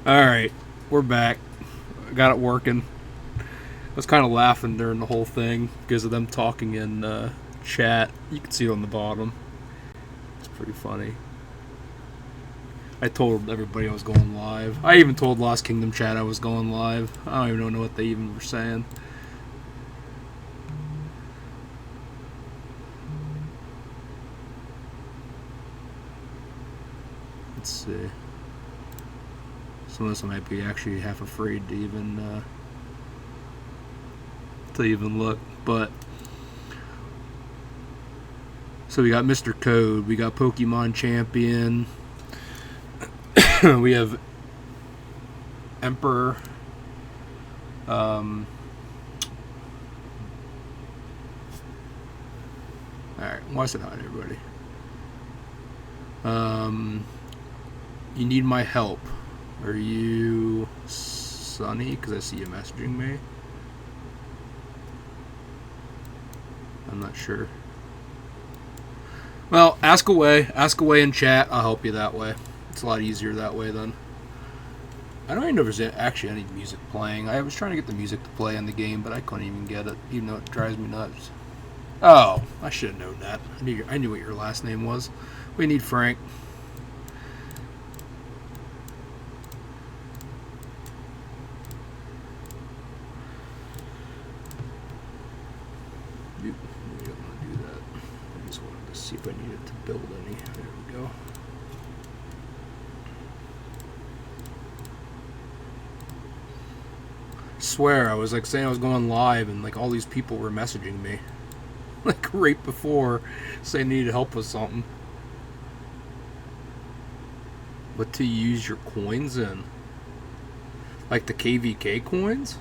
Alright, we're back. Got it working. I was kind of laughing during the whole thing because of them talking in chat. You can see it on the bottom. It's pretty funny. I told everybody I was going live. I even told Lost Kingdom chat I was going live. I don't even know what they even were saying. Let's see. Some of this might be actually half afraid to even look, but so we got Mr. Code, we got Pokemon Champion, we have Emperor, alright, why is it hot, everybody? You need my help. Are you Sunny? Because I see you messaging me. I'm not sure. Well, ask away. Ask away in chat. I'll help you that way. It's a lot easier that way then. I don't even know if there's actually any music playing. I was trying to get the music to play in the game, but I couldn't even get it, even though it drives me nuts. Oh, I should have known that. I knew what your last name was. We need Frank. See if I needed to build any. There we go. Swear, I was like saying I was going live and like all these people were messaging me. Like right before saying they needed help with something. What to use your coins in? Like the KVK coins?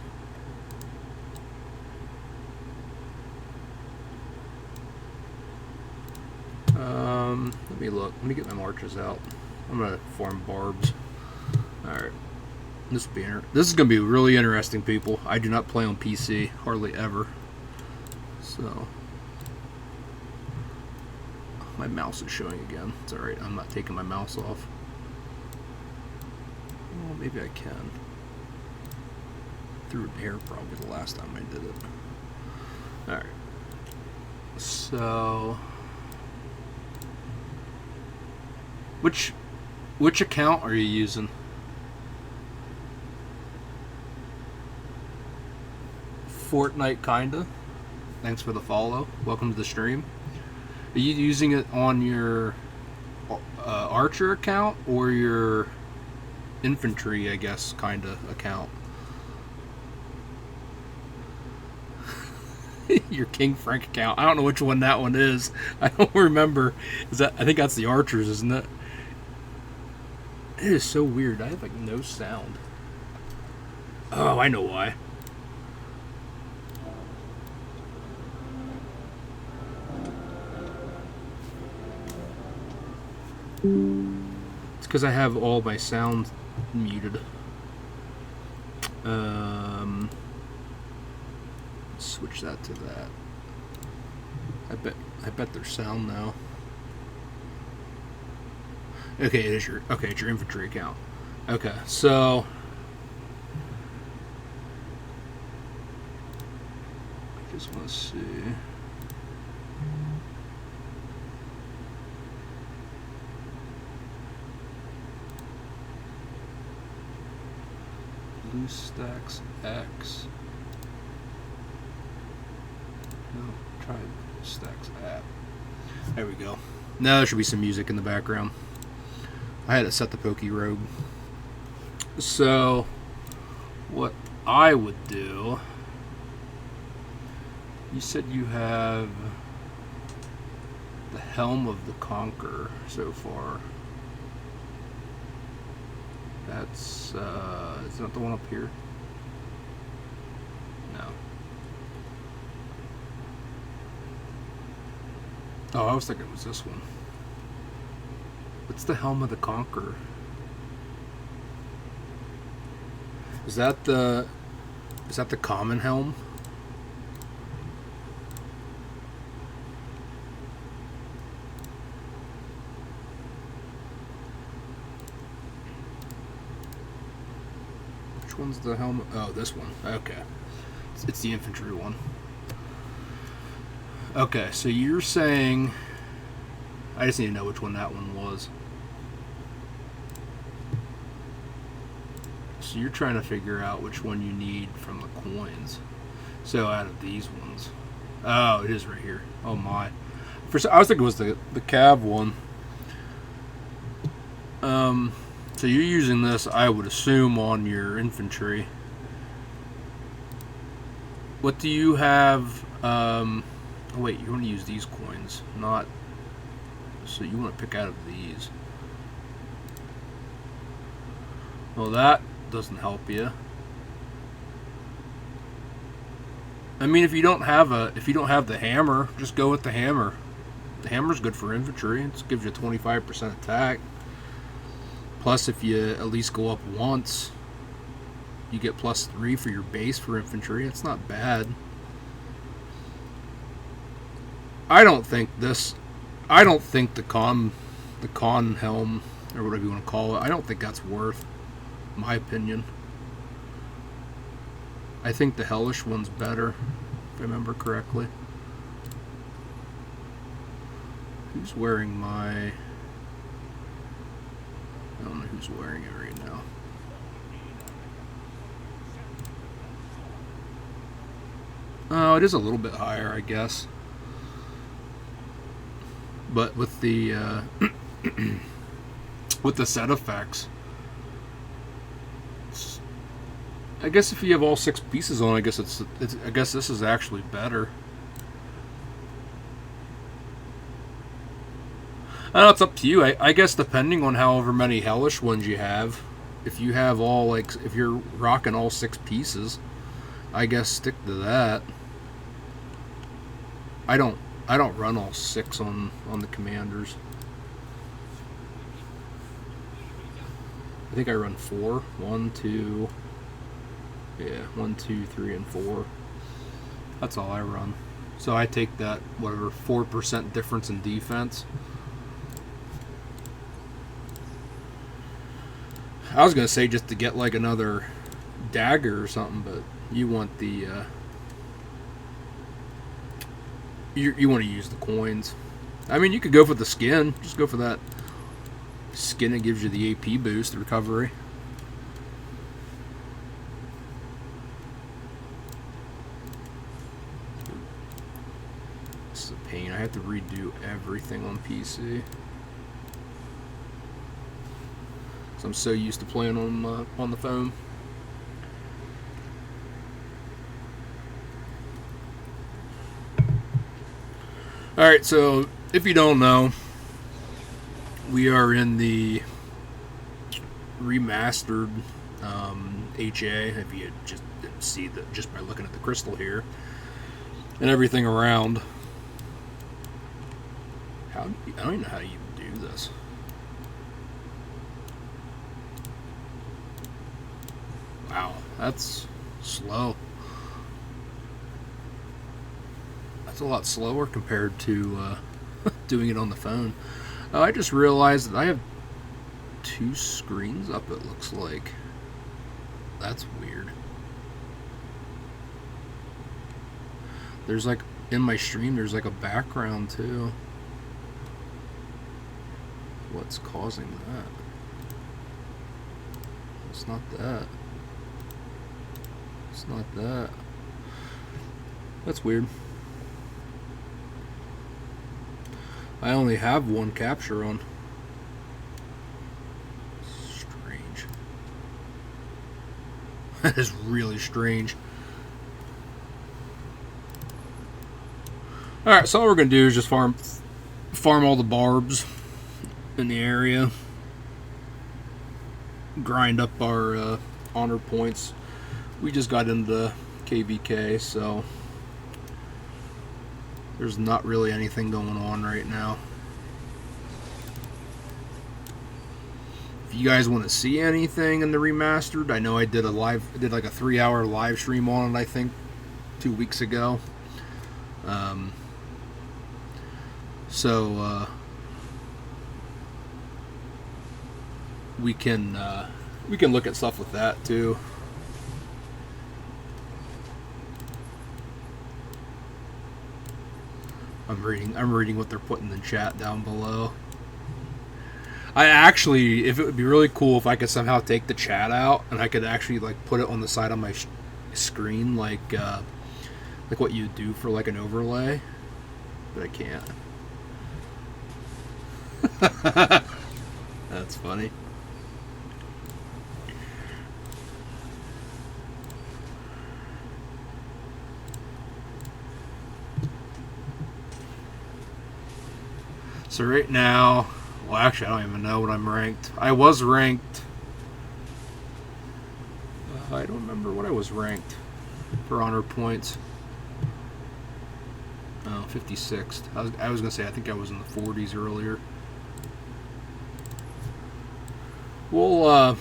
Let me look. Let me get my marches out. I'm gonna form Barbs. Alright. This is gonna be really interesting, people. I do not play on PC, hardly ever. So my mouse is showing again. It's alright, I'm not taking my mouse off. Well, maybe I can. Through an air probably the last time I did it. Alright. So Which account are you using? Fortnite kinda. Thanks for the follow. Welcome to the stream. Are you using it on your Archer account or your infantry, I guess, kinda account? Your King Frank account. I don't know which one that one is. I don't remember. I think that's the Archers, isn't it? It is so weird. I have like no sound. Oh, I know why. It's because I have all my sound muted. Switch that to that. I bet there's sound now. Okay, it's your infantry account. Okay, so I just want to see. Blue stacks X. No, try stacks app. There we go. Now there should be some music in the background. I had to set the Poke Rogue. So, what I would do... You said you have the Helm of the Conqueror so far. That's, is that the one up here? No. Oh, I was thinking it was this one. What's the Helm of the Conqueror? Is that the common helm? Which one's the helmet? Oh, this one. Okay. It's the infantry one. Okay, so you're saying... I just need to know which one that one was. So you're trying to figure out which one you need from the coins. So out of these ones. Oh, it is right here. Oh my. I was thinking it was the cav one. So you're using this, I would assume, on your infantry. What do you have? Oh wait, you want to use these coins, not. So you want to pick out of these. Well, that doesn't help you. I mean, if you don't have the hammer, just go with the hammer. The hammer's good for infantry. It gives you a 25% attack. Plus, if you at least go up once, you get +3 for your base for infantry. It's not bad. I don't think the con helm, or whatever you want to call it, I don't think that's worth, my opinion. I think the hellish one's better, if I remember correctly. Who's wearing my... I don't know who's wearing it right now. Oh, it is a little bit higher, I guess. But with the with the set effects, I guess if you have all 6 pieces on, I guess I guess this is actually better. I know it's up to you. I guess depending on however many hellish ones you have, if you have all, like, if you're rocking all 6 pieces, I guess stick to that. I don't run all 6 on the commanders. I think I run 4. 1, 2. Yeah, 1, 2, 3, and 4. That's all I run. So I take that, whatever, 4% difference in defense. I was going to say just to get like another dagger or something, but you want the... You want to use the coins. I mean, you could go for the skin. Just go for that skin that gives you the AP boost, the recovery. This is a pain. I have to redo everything on PC. So I'm so used to playing on the phone. Alright, so if you don't know, we are in the remastered HA. If you just see that just by looking at the crystal here and everything around. I don't even know how you do this. Wow, that's slow. That's a lot slower compared to doing it on the phone. I just realized that I have 2 screens up, it looks like. That's weird. There's like, in my stream, there's like a background too. What's causing that? It's not that. It's not that. That's weird. I only have 1 capture on. Strange. That is really strange. Alright, so all we're going to do is just farm all the barbs in the area. Grind up our honor points. We just got into KVK, so there's not really anything going on right now. If you guys want to see anything in the remastered, I know I did like a 3-hour live stream on it, I think 2 weeks ago. So we can look at stuff with that too. I'm reading what they're putting in the chat down below. I actually, if it would be really cool if I could somehow take the chat out and I could actually like put it on the side of my screen, like what you do for like an overlay, but I can't. That's funny. So right now, well, actually, I don't even know what I'm ranked. I was ranked. I don't remember what I was ranked for honor points. Oh, 56th. I was gonna say I think I was in the 40s earlier. We'll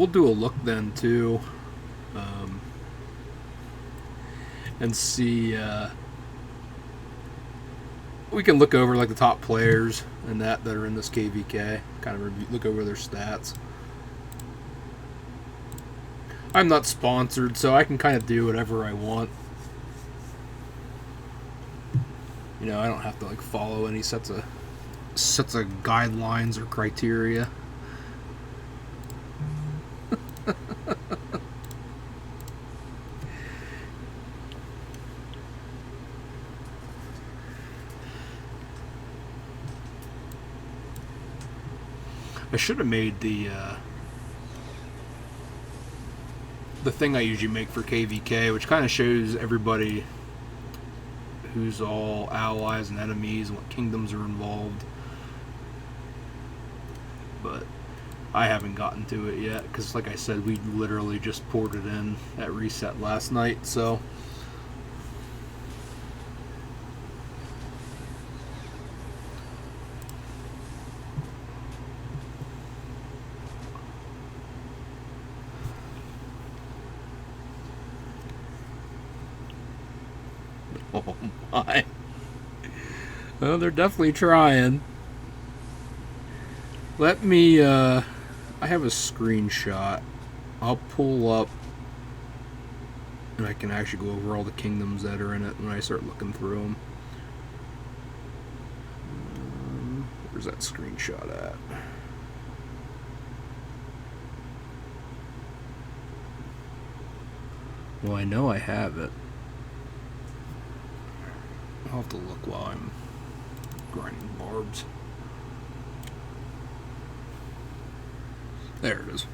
do a look then too, and see. We can look over like the top players and that are in this KVK. Kind of look over their stats. I'm not sponsored, so I can kind of do whatever I want. You know, I don't have to like follow any sets of guidelines or criteria. I should have made the thing I usually make for KVK, which kind of shows everybody who's all allies and enemies and what kingdoms are involved. But I haven't gotten to it yet because, like I said, we literally just poured it in at reset last night, so. Oh my. Well, they're definitely trying. Let me, I have a screenshot. I'll pull up, and I can actually go over all the kingdoms that are in it when I start looking through them. Where's that screenshot at? Well, I know I have it. I'll have to look while I'm grinding barbs. There it is.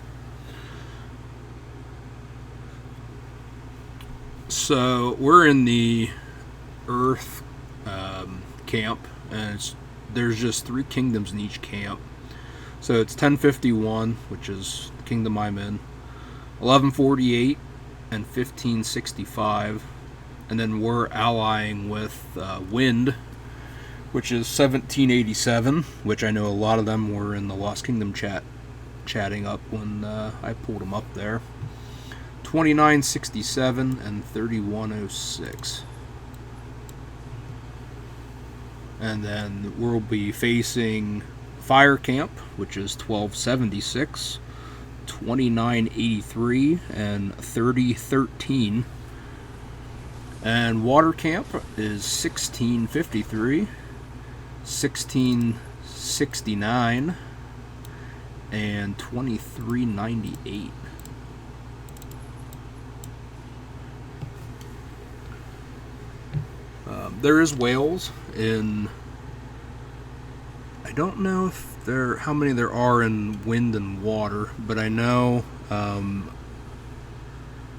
So we're in the Earth camp, and there's just 3 kingdoms in each camp. So it's 1051, which is the kingdom I'm in, 1148, and 1565. And then we're allying with Wind, which is 1787, which I know a lot of them were in the Lost Kingdom chatting up when I pulled them up there. 2967 and 3106. And then we'll be facing Fire Camp, which is 1276, 2983, and 3013. And Water Camp is 1653, 1669, and 2398. There is whales in. I don't know if how many there are in Wind and Water, but I know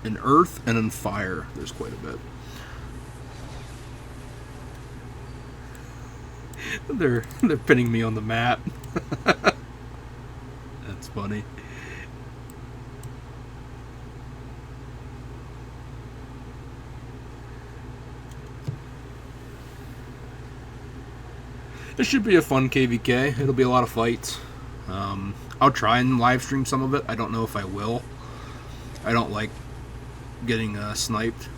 in Earth and in Fire there's quite a bit. They're pinning me on the map. That's funny. This should be a fun KVK. It'll be a lot of fights. I'll try and live stream some of it. I don't know if I will. I don't like getting sniped.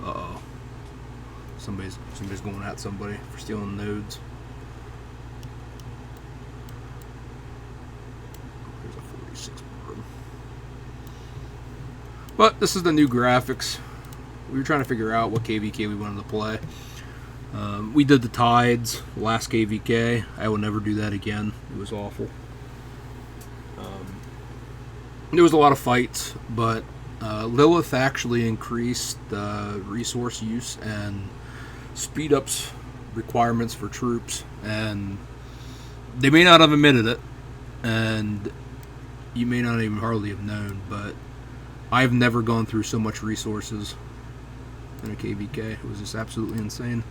Uh-oh. Somebody's going at somebody for stealing nodes. There's a 46 bird. But this is the new graphics. we were trying to figure out what KVK we wanted to play. We did the Tides last KVK. I will never do that again. It was awful. There was a lot of fights, but Lilith actually increased resource use and speed ups requirements for troops, and they may not have admitted it, and you may not even hardly have known, but I've never gone through so much resources in a KVK. It was just absolutely insane.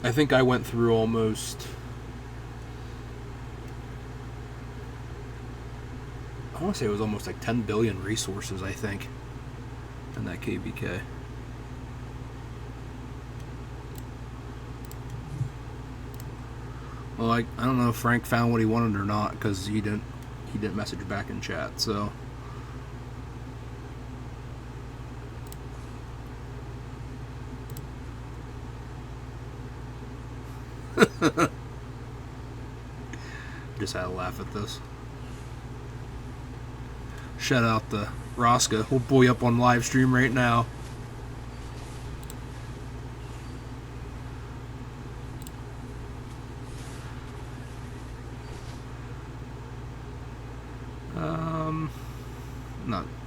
I think I went through almost, I want to say it was almost like 10 billion resources, I think, in that KVK. Well, I don't know if Frank found what he wanted or not, because he didn't message back in chat, so. Just had to laugh at this. Shout out to Rosca. We'll pull you up on live stream right now.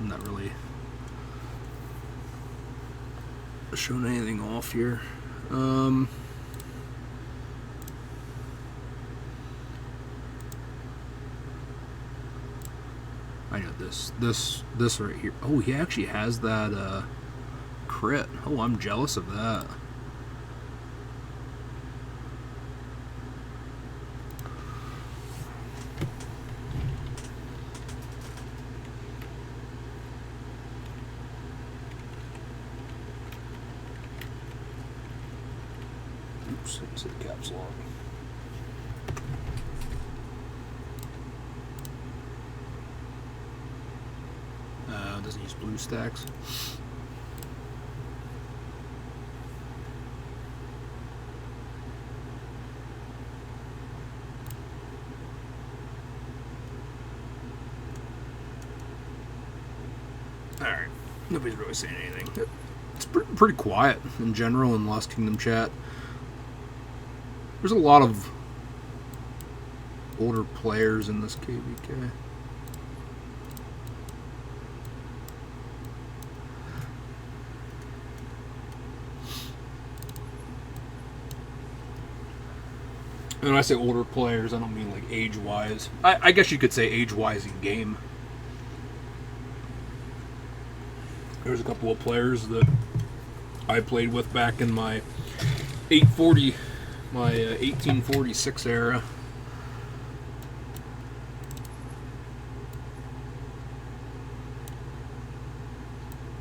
Not really showing anything off here. I know this right here. Oh, he actually has that crit. Oh, I'm jealous of that. Oops, let's hit caps lock. Doesn't use blue stacks. Alright, nobody's really saying anything. It's pretty quiet in general in Lost Kingdom chat. There's a lot of older players in this KVK. And when I say older players, I don't mean like age-wise. I guess you could say age-wise in game. There's a couple of players that I played with back in my 1846 era.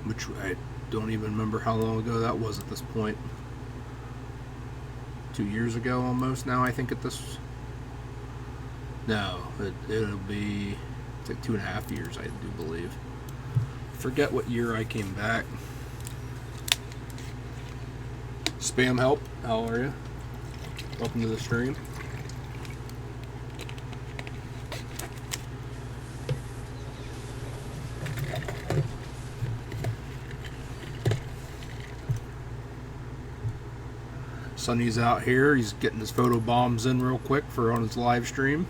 Which I don't even remember how long ago that was at this point. 2 years ago almost now, I think, at this. No, it'll be, it's like 2.5 years, I do believe. Forget what year I came back. Spam help, how are you? Welcome to the stream. Sonny's out here. He's getting his photo bombs in real quick for on his live stream.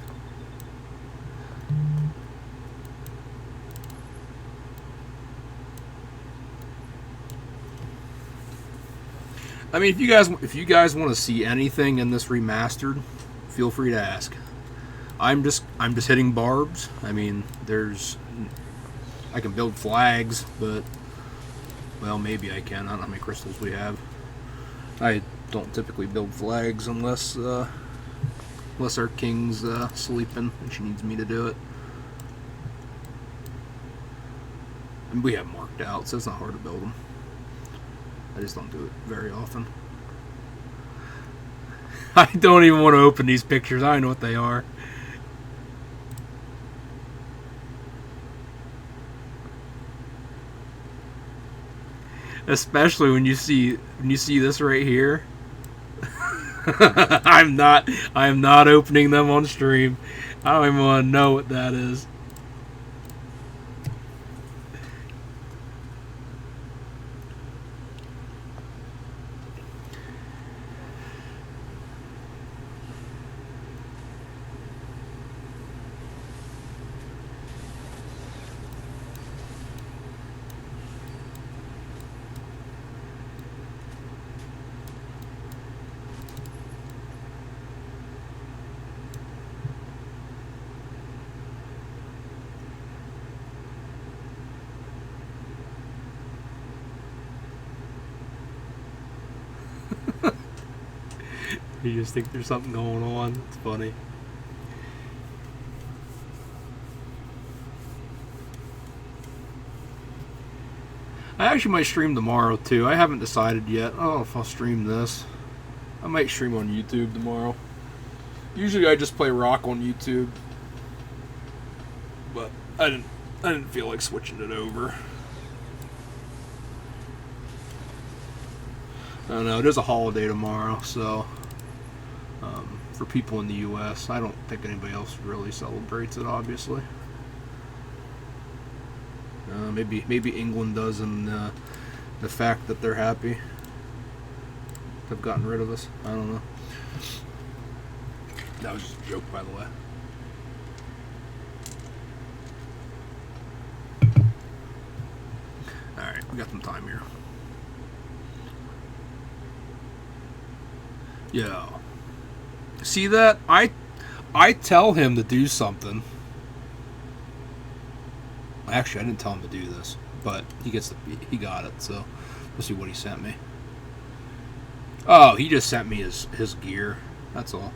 I mean, if you guys want to see anything in this remastered, feel free to ask. I'm just hitting Barbs. I mean, I can build flags, but well, maybe I can. I don't know how many crystals we have. I don't typically build flags unless our king's sleeping and she needs me to do it. And we have marked out, so it's not hard to build them. I just don't do it very often. I don't even want to open these pictures. I know what they are. Especially when you see this right here. I am not opening them on stream. I don't even want to know what that is. You just think there's something going on. It's funny. I actually might stream tomorrow too. I haven't decided yet. I don't know if I'll stream this. I might stream on YouTube tomorrow. Usually I just play rock on YouTube, but I didn't feel like switching it over. I don't know. It is a holiday tomorrow, so for people in the U.S., I don't think anybody else really celebrates it. Obviously, maybe England does, and the fact that they're happy they've gotten rid of us. I don't know. That was just a joke, by the way. Alright, we got some time here. Yeah. See that? I tell him to do something. Actually, I didn't tell him to do this, but he got it, so we'll see what he sent me. Oh, he just sent me his gear. That's all.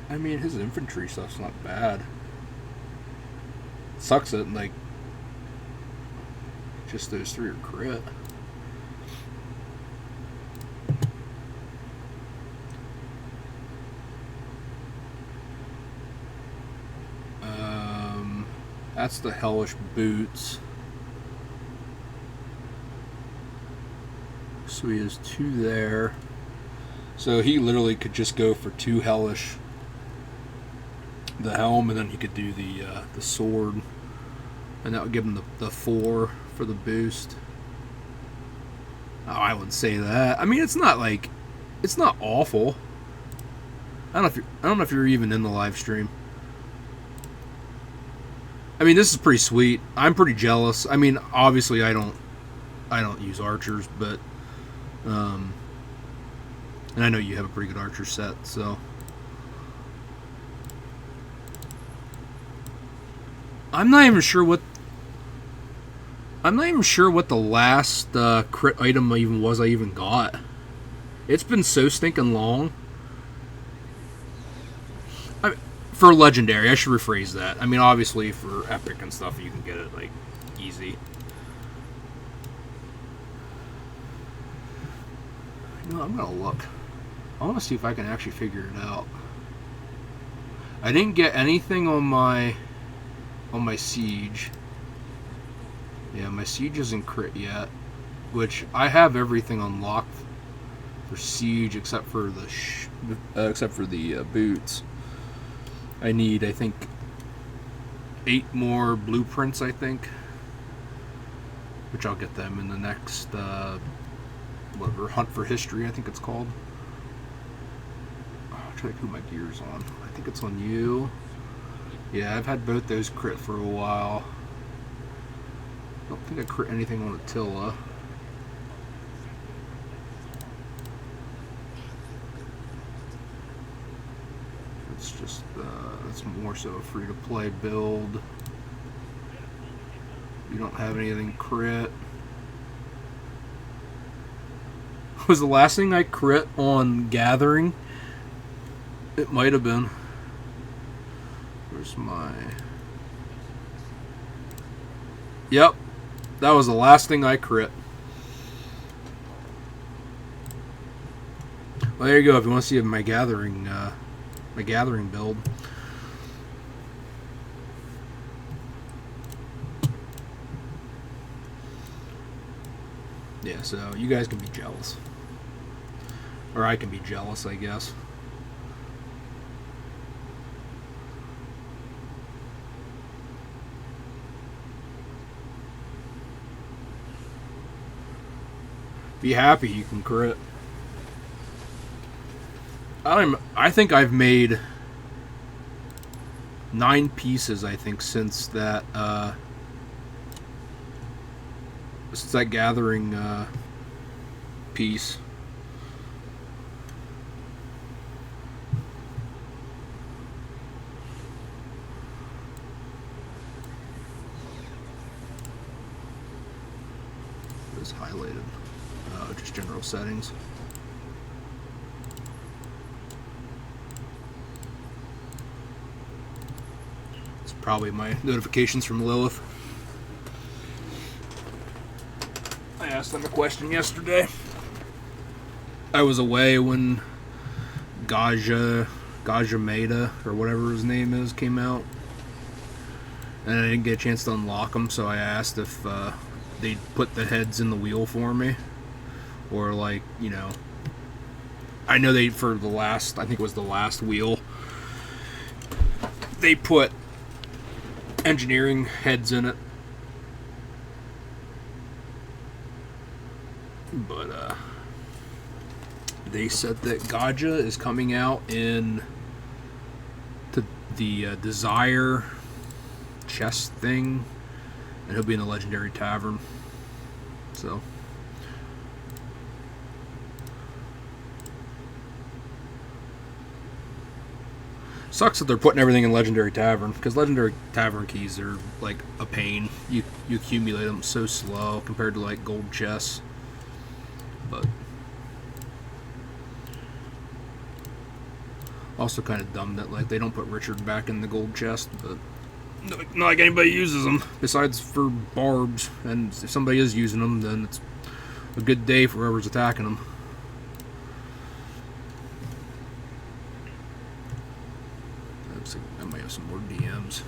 I mean, his infantry stuff's not bad. Sucks that, like, just those 3 are crit. That's the Hellish Boots. So he has 2 there. So he literally could just go for 2 Hellish. The helm, and then he could do the sword, and that would give him the 4 for the boost. Oh, I wouldn't say that. I mean, it's not awful. I don't know if you're even in the live stream. I mean, this is pretty sweet. I'm pretty jealous. I mean, obviously I don't use archers, but and I know you have a pretty good archer set, so I'm not even sure what the last crit item even was I even got. It's been so stinking long. For legendary, I should rephrase that. I mean, obviously for epic and stuff, you can get it like easy. You know, I'm gonna look. I want to see if I can actually figure it out. I didn't get anything on my siege. Yeah, my siege isn't crit yet, which I have everything unlocked for siege except for the boots. I need, I think, 8 more blueprints, I think, which I'll get them in the next whatever, Hunt for History, I think it's called. I'll try to put my gears on. I think it's on you. Yeah, I've had both those crit for a while. I don't think I crit anything on Attila. It's just, it's more so a free-to-play build. You don't have anything crit. Was the last thing I crit on Gathering? It might have been. Where's my... Yep. That was the last thing I crit. Well, there you go. If you want to see my Gathering build. Yeah, so you guys can be jealous. Or I can be jealous, I guess. Be happy you can crit. I think I've made 9 pieces, I think, since that Gathering piece. is highlighted? Just general settings. It's probably my notifications from Lilith. I asked them a question yesterday. I was away when Gaja Meta, or whatever his name is, came out. And I didn't get a chance to unlock them, so I asked if they'd put the heads in the wheel for me. Or, like, you know, I know they, for the last, I think it was the last wheel, they put engineering heads in it. But, they said that Gaja is coming out in the Desire chest thing, and he'll be in a legendary tavern. So sucks that they're putting everything in legendary tavern, because legendary tavern keys are like a pain. You accumulate them so slow compared to like gold chests. But also kind of dumb that like they don't put Richard back in the gold chest, but not like anybody uses them besides for Barbs, and if somebody is using them, then it's a good day for whoever's attacking them. I might have some more DMs.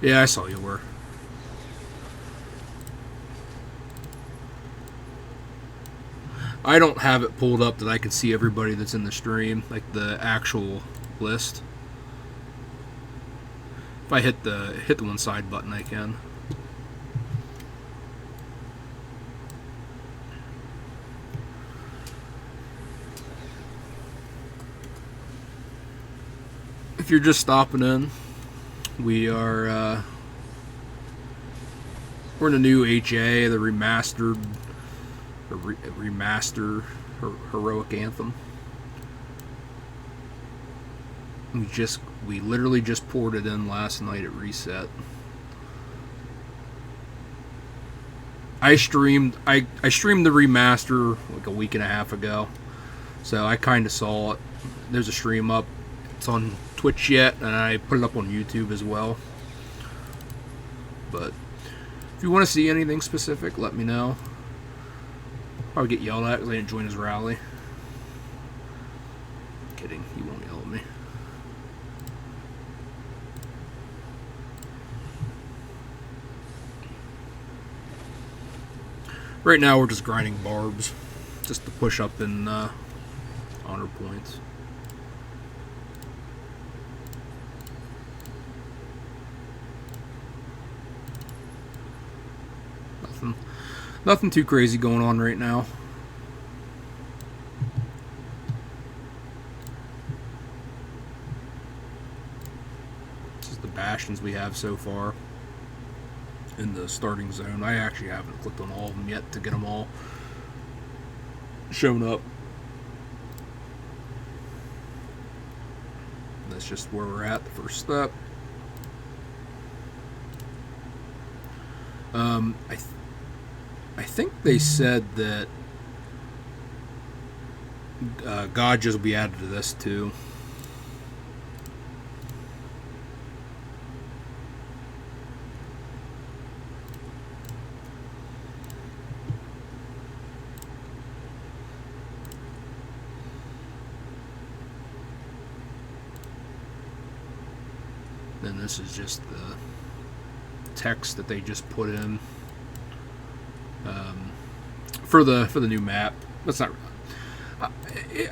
Yeah, I saw you were. I don't have it pulled up that I can see everybody that's in the stream, like the actual list. If I hit the one side button, I can. If you're just stopping in, we are we're in a new HA, the remastered heroic anthem. We literally just poured it in last night at reset. I streamed the remaster like a week and a half ago, so I kind of saw it. There's a stream up. It's on Twitch yet, and I put it up on YouTube as well. But if you want to see anything specific, let me know. Probably get yelled at because I didn't join his rally. Kidding, he won't yell at me. Right now we're just grinding Barbs, just to push up in honor points. Nothing too crazy going on right now. This is the bastions we have so far in the starting zone. I actually haven't clicked on all of them yet to get them all shown up. That's just where we're at, the first step. I think they said that Gajas will be added to this too. Then this is just the text that they just put in for the new map. That's not.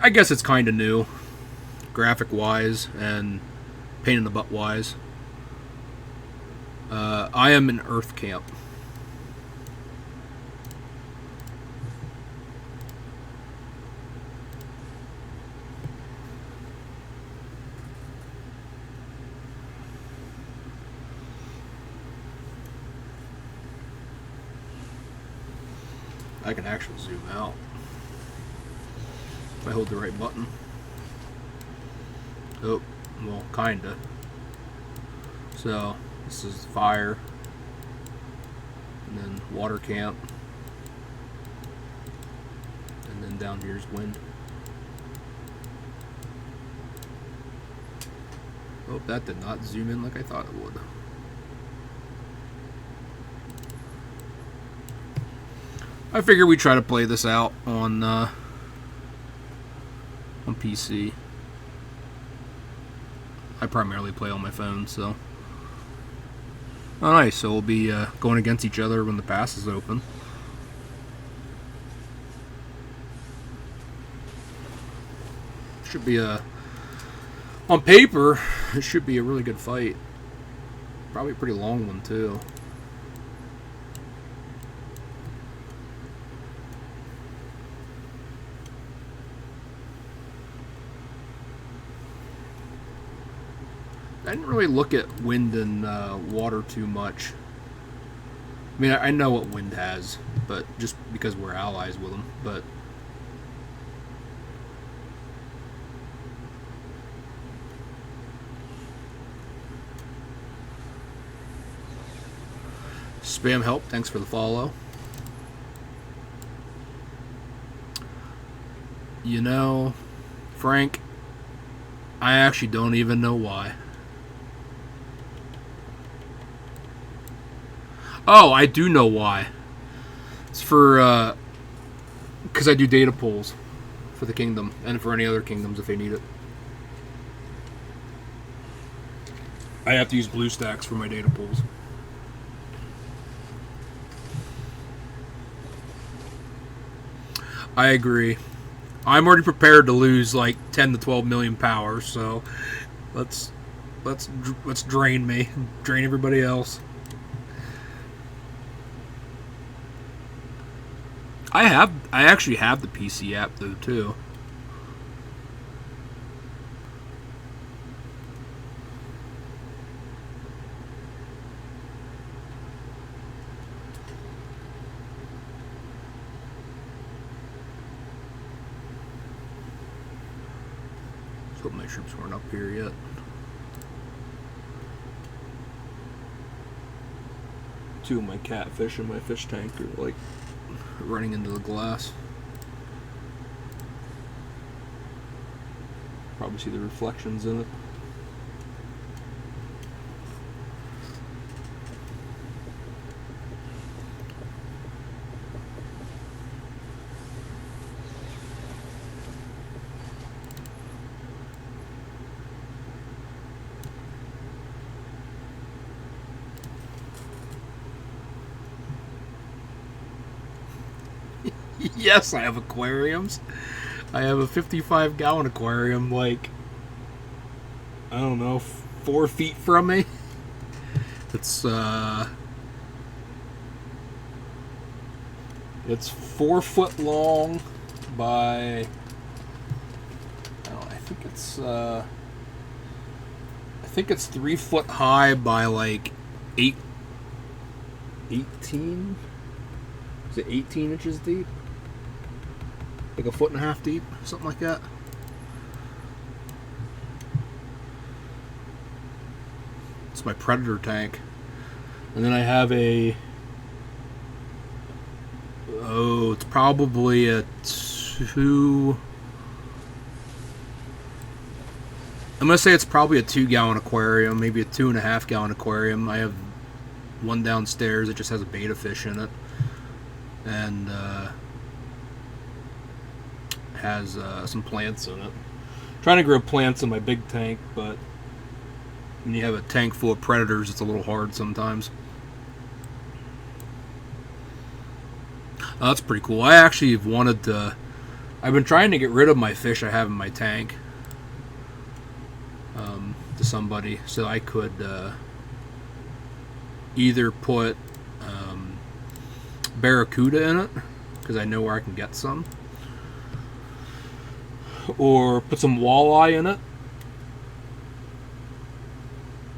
I guess it's kind of new, graphic wise and pain in the butt wise. I am in Earth Camp. I can actually zoom out if I hold the right button. Oh, well, kinda. So, this is fire. And then water camp. And then down here's wind. Oh, that did not zoom in like I thought it would. I figure we try to play this out on PC. I primarily play on my phone, so. Oh, nice. So we'll be going against each other when the pass is open. Should be on paper, it should be a really good fight. Probably a pretty long one, too. I didn't really look at wind and water too much. I mean, I know what wind has, but just because we're allies with them. But Spam Help, thanks for the follow. You know, Frank, I actually don't even know why. Oh, I do know why. It's for, because I do data pools for the kingdom, and for any other kingdoms if they need it. I have to use BlueStacks for my data pools. I agree. I'm already prepared to lose like 10 to 12 million power, so let's drain me, drain everybody else. I actually have the PC app though too. Just hope my troops weren't up here yet. Two of my catfish in my fish tank are like running into the glass. Probably see the reflections in it. Yes, I have aquariums. I have a 55-gallon aquarium, like, I don't know, 4 feet from me. It's 4 foot long by, I don't know, I think it's 3 foot high by like 18. Is it 18 inches deep? Like a 1.5 feet deep, something like that. It's my predator tank. And then I have it's probably a 2. I'm gonna say it's probably a 2-gallon aquarium, maybe a 2.5-gallon aquarium. I have one downstairs that just has a betta fish in it, and has some plants in it. I'm trying to grow plants in my big tank, but when you have a tank full of predators, it's a little hard sometimes. That's pretty cool. I actually have wanted to. I've been trying to get rid of my fish I have in my tank to somebody, so I could either put barracuda in it, because I know where I can get some, or put some walleye in it,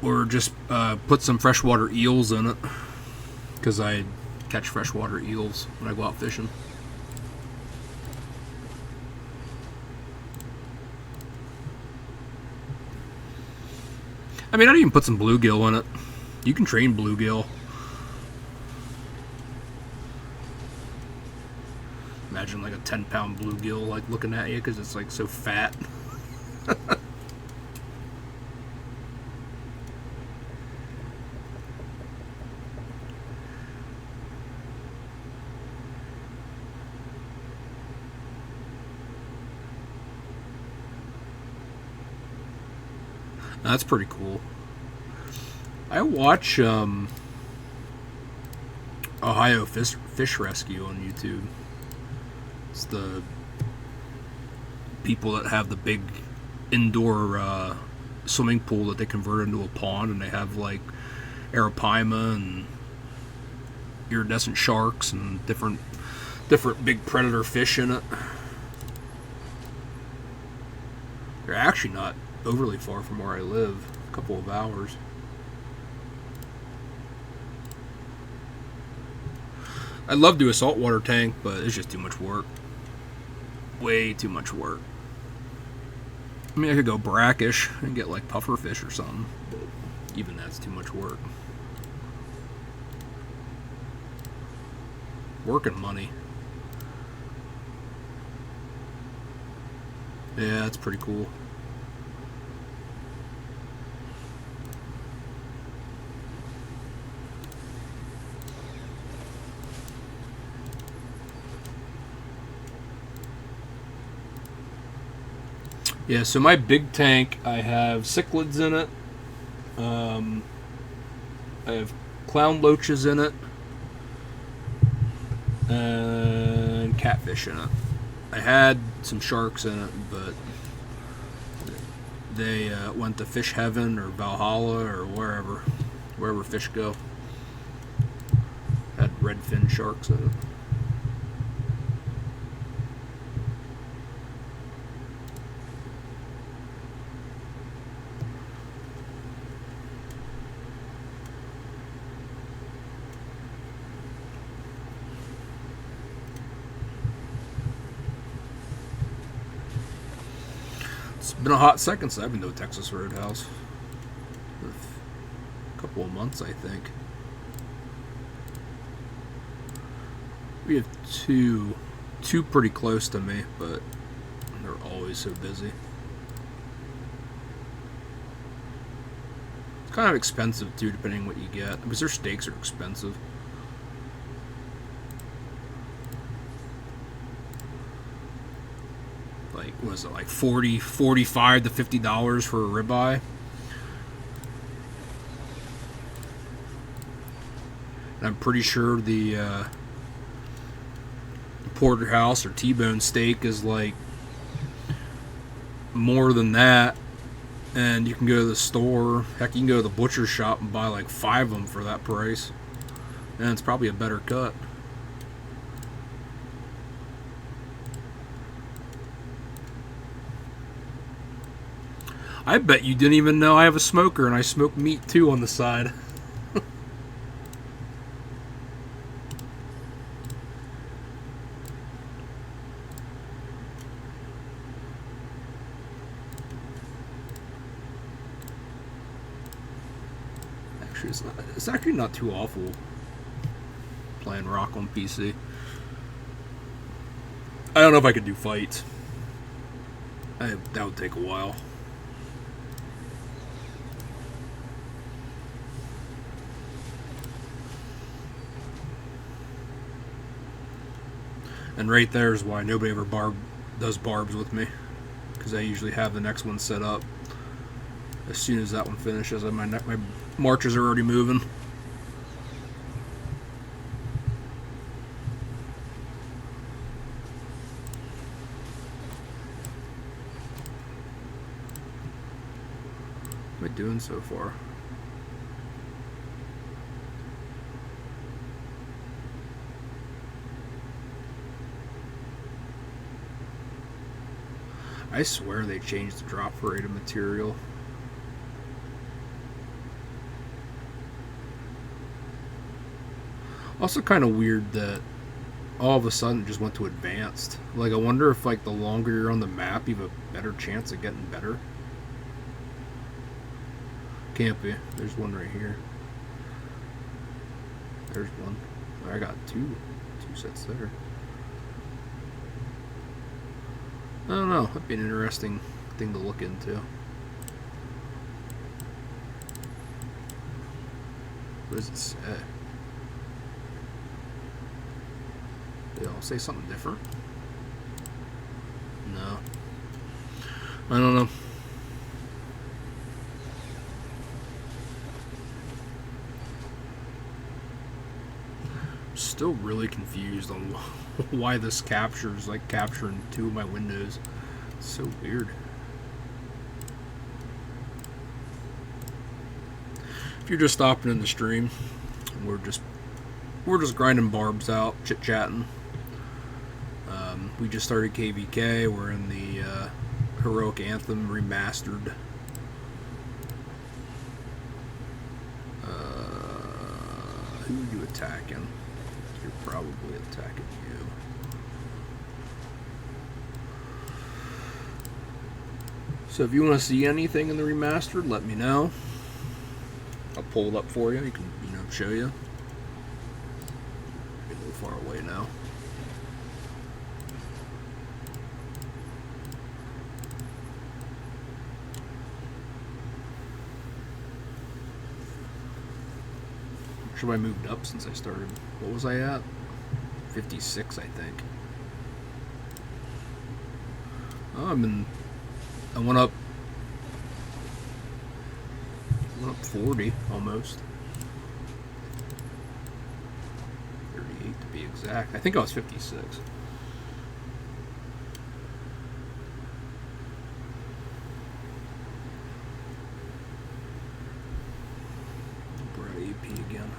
or just put some freshwater eels in it, because I catch freshwater eels when I go out fishing. I mean, I'd even put some bluegill in it. You can train bluegill. imagine like a 10-pound bluegill like looking at you because it's like so fat. That's pretty cool. I watch Ohio Fish Rescue on YouTube. It's the people that have the big indoor swimming pool that they convert into a pond, and they have like arapaima and iridescent sharks and different big predator fish in it. They're actually not overly far from where I live, a couple of hours. I'd love to do a saltwater tank, but it's just too much work. Way too much work. I mean, I could go brackish and get like puffer fish or something, but even that's too much work. Work and money. Yeah, that's pretty cool. Yeah, so my big tank, I have cichlids in it. I have clown loaches in it. And catfish in it. I had some sharks in it, but they went to Fish Heaven or Valhalla or wherever fish go. Had redfin sharks in it. It's been a hot second since I've been to a Texas Roadhouse. A couple of months, I think. We have two pretty close to me, but they're always so busy. It's kind of expensive too, depending on what you get, because their steaks are expensive. Like, what is it, like $45 to $50 for a ribeye? And I'm pretty sure the porterhouse or T-bone steak is like more than that. And you can go to the store, heck, you can go to the butcher shop and buy like 5 of them for that price. And it's probably a better cut. I bet you didn't even know I have a smoker and I smoke meat too on the side. Actually, it's actually not too awful playing rock on PC. I don't know if I could do fights. That would take a while. And right there is why nobody ever does barbs with me, because I usually have the next one set up as soon as that one finishes. My marches are already moving. What am I doing so far? I swear they changed the drop rate of material. Also kind of weird that all of a sudden it just went to advanced. Like, I wonder if like the longer you're on the map, you have a better chance of getting better. Can't be. There's one right here. There's one. I got two sets there. I don't know. That'd be an interesting thing to look into. What does it say? They all say something different? No. I don't know. Still really confused on why this captures like capturing two of my windows. It's so weird. If you're just stopping in the stream, we're just grinding Barbs out, chit chatting. We just started KVK. We're in the heroic Anthem Remastered. Who are you attacking? You're probably attacking you. So if you want to see anything in the remastered, let me know. I'll pull it up for you. You can, show you. A little far away now. Should I moved up since I started? What was I at? 56, I think. Oh, I went up 40 almost. 38 to be exact. I think I was 56. We're at AP again.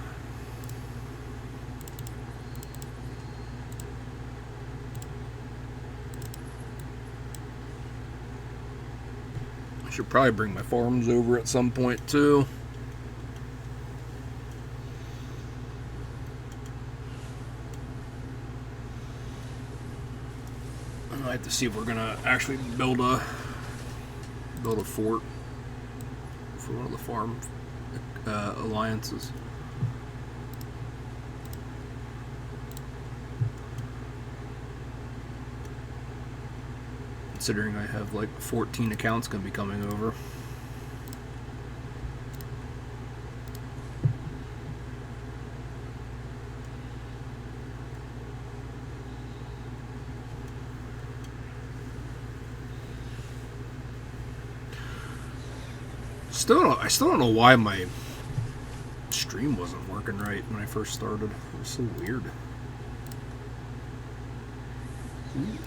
I should probably bring my farms over at some point too. I have to see if we're gonna actually build a fort for one of the farm alliances. Considering I have like 14 accounts gonna be coming over. I still don't know why my stream wasn't working right when I first started. It was so weird. Ooh,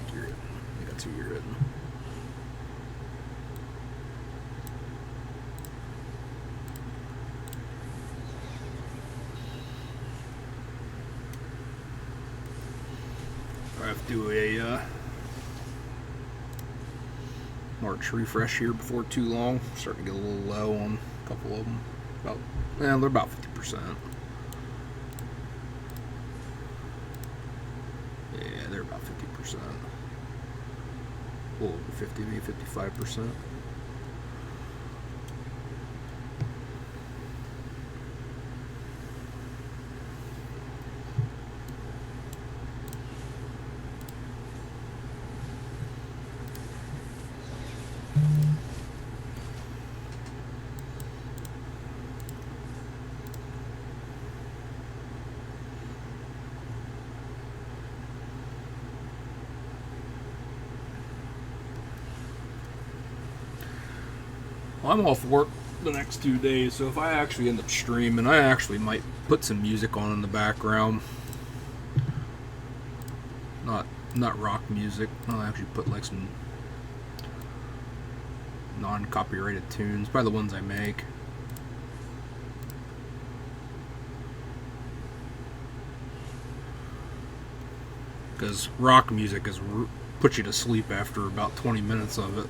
accurate. I got 2 year written. I have to do a March refresh here before too long. Starting to get a little low on a couple of them. They're about 50%. Yeah, they're about 50%. A little over 50, maybe 55%. I'm off work the next 2 days, so if I actually end up streaming, I actually might put some music on in the background. Not rock music. I'll actually put like some non-copyrighted tunes, probably the ones I make. Because rock music puts you to sleep after about 20 minutes of it.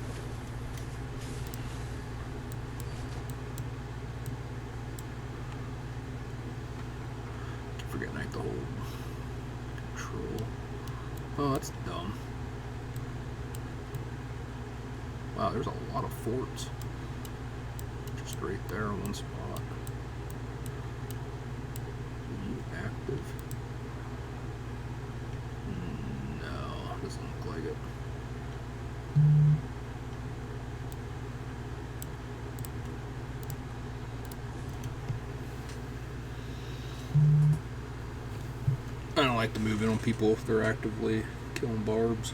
Oh, that's dumb. Wow, there's a lot of forts. Just right there in one spot. Are you active? No, doesn't look like it. like to move in on people if they're actively killing barbs.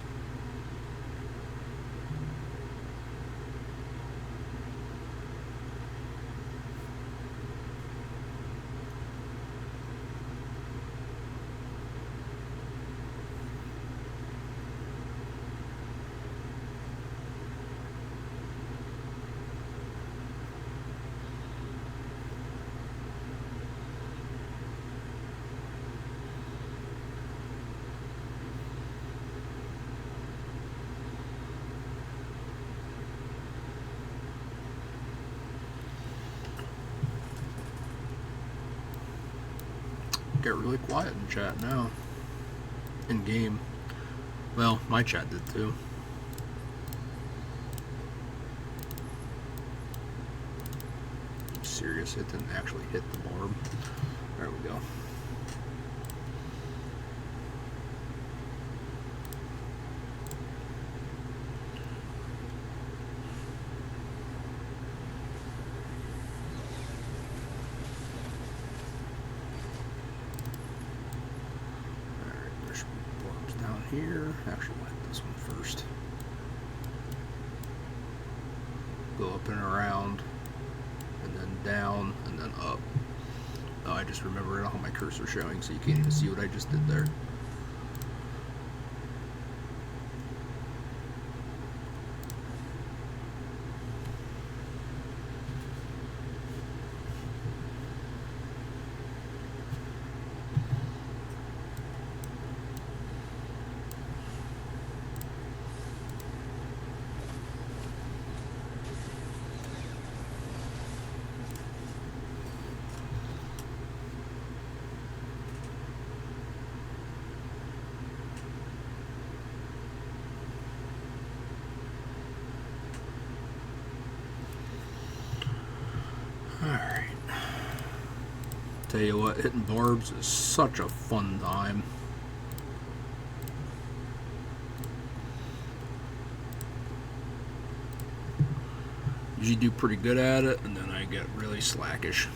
Get really quiet in chat now. In game. Well, my chat did too. I'm serious, it didn't actually hit the barb. There we go. Here, actually like this one first. Go up and around, and then down, and then up. Oh, I just remember I don't have my cursor showing, so you can't even see what I just did there. Alright. Tell you what, hitting barbs is such a fun time. Usually do pretty good at it, and then I get really slackish.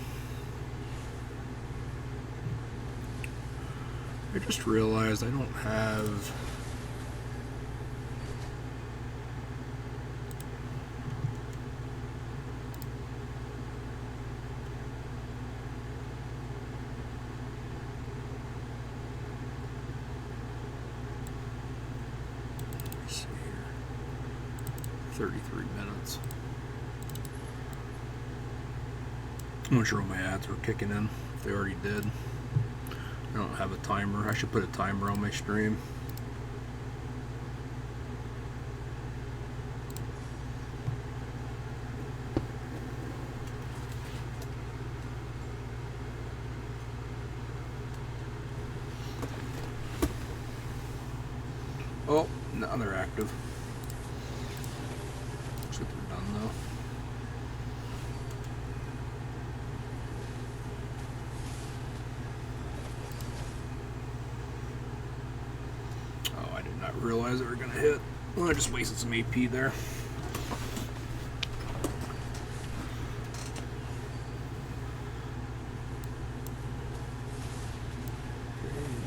I just realized I don't have... Let's see here. 33 minutes. I'm not sure when my ads were kicking in, if they already did. I don't have a timer. I should put a timer on my stream. Oh, now they're active. Looks like they're done though. Not realize they were gonna hit. Well, I just wasted some AP there.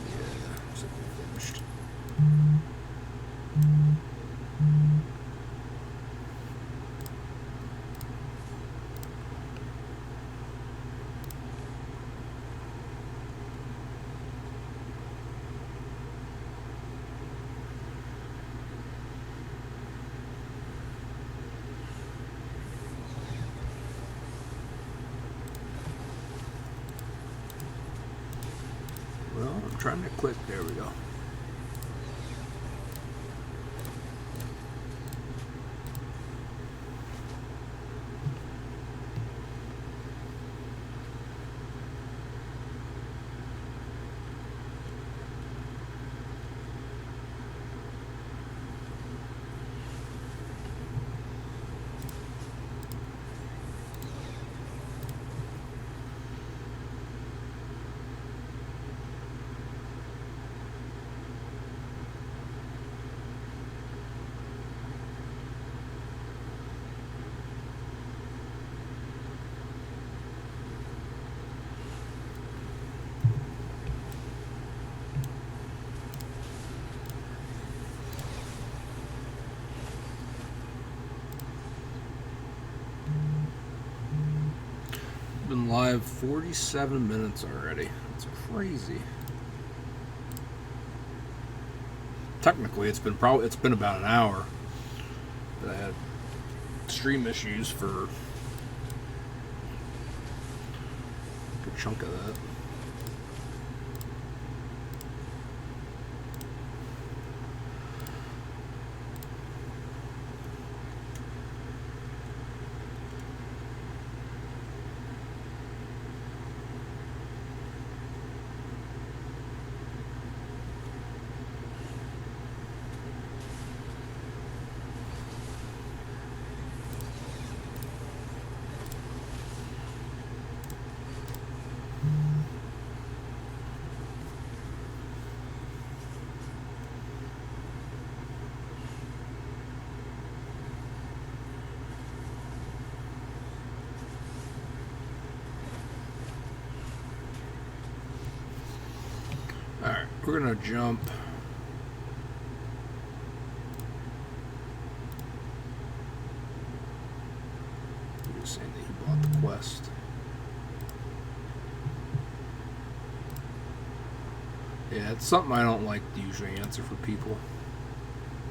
Yeah, looks like we're finished. Well, I'm trying to click. There we go. been live 47 minutes already. That's crazy. Technically, it's been about an hour. But I had stream issues for a good chunk of that. Alright, we're gonna jump. You're saying that he bought the quest. Yeah, it's something I don't like to usually answer for people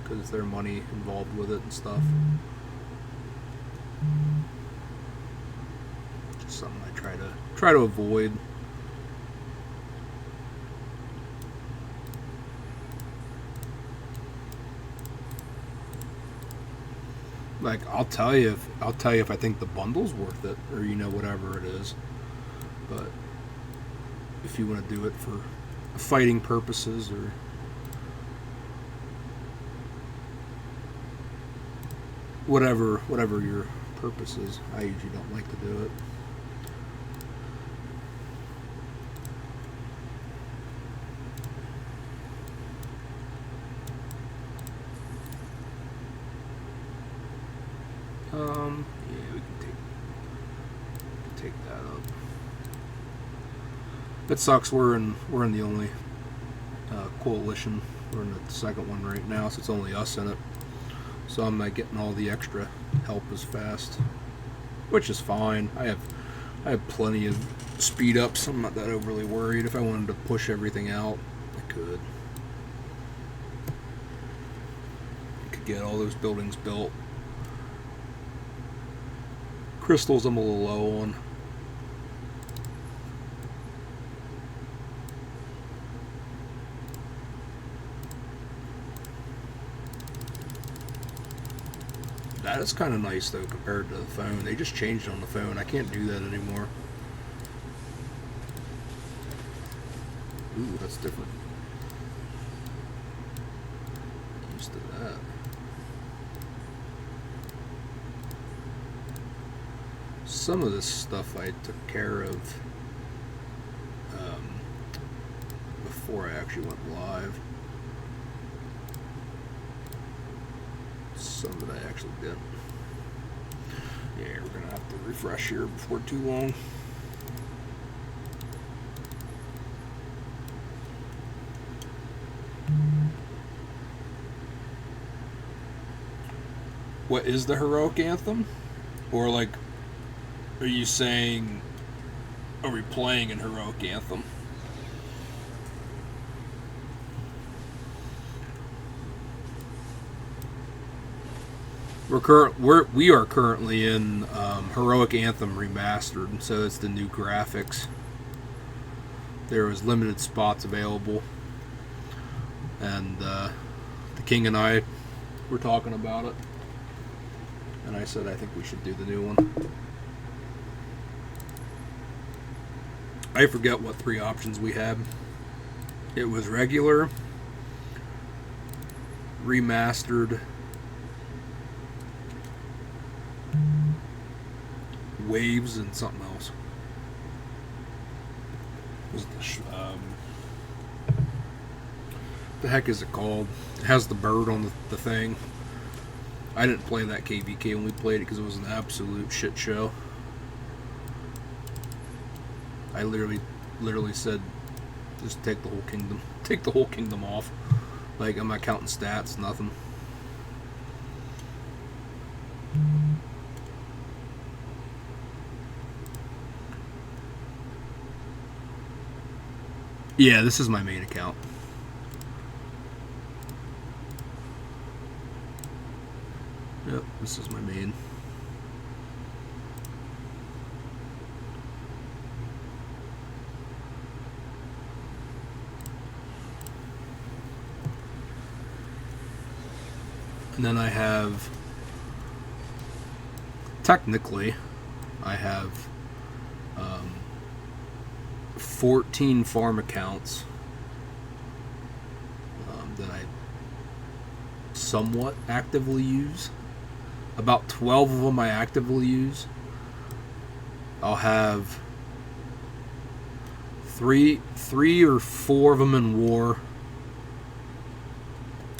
because it's their money involved with it and stuff. Just something I try to avoid. Like, I'll tell you if I think the bundle's worth it, or whatever it is. But if you want to do it for fighting purposes or whatever your purpose is, I usually don't like to do it. Yeah, we can take that up. It sucks. We're in the only coalition. We're in the second one right now, so it's only us in it. So I'm not getting all the extra help as fast, which is fine. I have plenty of speed ups. I'm not that overly worried. If I wanted to push everything out, I could. I could get all those buildings built. Crystals I'm a little low on. That is kind of nice though compared to the phone. They just changed it on the phone. I can't do that anymore. Ooh, that's different. Used to that. Some of this stuff I took care of before I actually went live. Some of it I actually didn't. Yeah, we're going to have to refresh here before too long. What is the heroic anthem? Or like, are you saying, are we playing an heroic anthem? We are currently in Heroic Anthem Remastered, so it's the new graphics. There was limited spots available, and the King and I were talking about it, and I said I think we should do the new one. I forget what 3 options we had. It was regular, remastered, waves, and something else. Was the heck is it called? It has the bird on the thing. I didn't play that KVK when we played it because it was an absolute shit show. I literally said, just take the whole kingdom off. Like, I'm not counting stats, nothing. Yeah, this is my main account. Yep, this is my main. And then I have, technically, I have 14 farm accounts that I somewhat actively use. About 12 of them I actively use. I'll have three or four of them in war.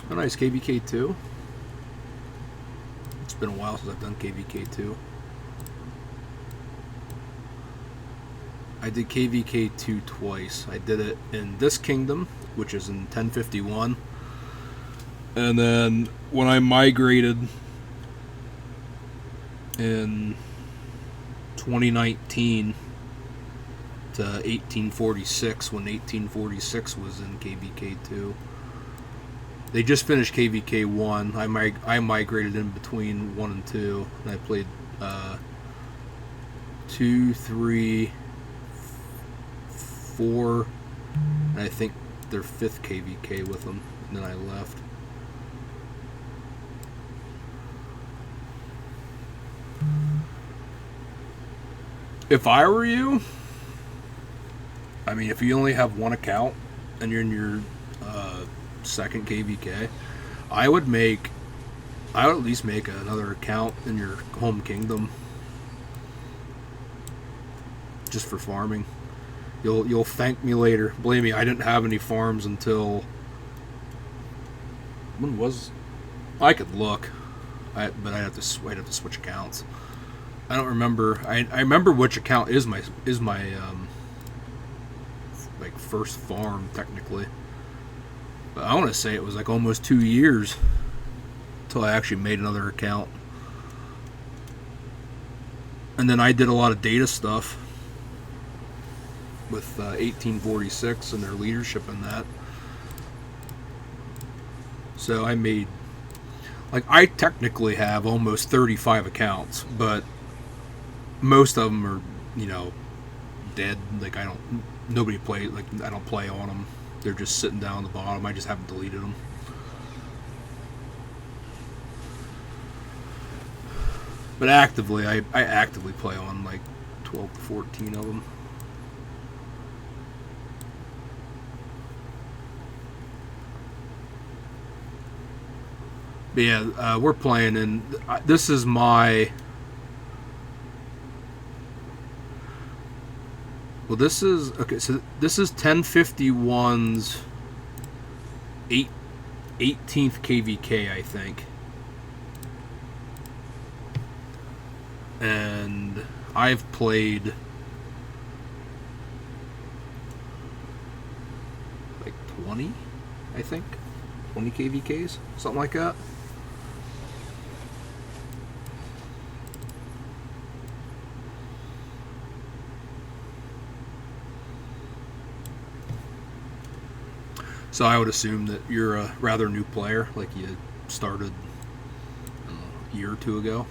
Oh, nice, KVK 2. It's been a while since I've done KVK 2. I did KVK 2 twice. I did it in this kingdom, which is in 1051. And then when I migrated in 2019 to 1846, when 1846 was in KVK 2. They just finished KVK 1. I migrated in between 1 and 2. And I played 2, 3, 4, and I think their 5th KVK with them. And then I left. If I were you, I mean, if you only have one account and you're in your second KVK, I would at least make another account in your home kingdom just for farming. You'll thank me later. Believe me, I didn't have any farms until when was I could look, but I'd have to switch accounts. I don't remember. I remember which account is my like first farm technically. But I want to say it was like almost 2 years until I actually made another account. And then I did a lot of data stuff with 1846 and their leadership in that. So I made, like, I technically have almost 35 accounts, but most of them are, dead. Like, nobody play, like, I don't play on them. They're just sitting down on the bottom. I just haven't deleted them. But actively, I actively play on like 12 to 14 of them. But yeah, we're playing, and this is my... Well, this is... Okay, so this is 1051's 18th KVK, I think. And I've played... like 20, I think. 20 KVKs? Something like that. So I would assume that you're a rather new player, like you started a year or two ago.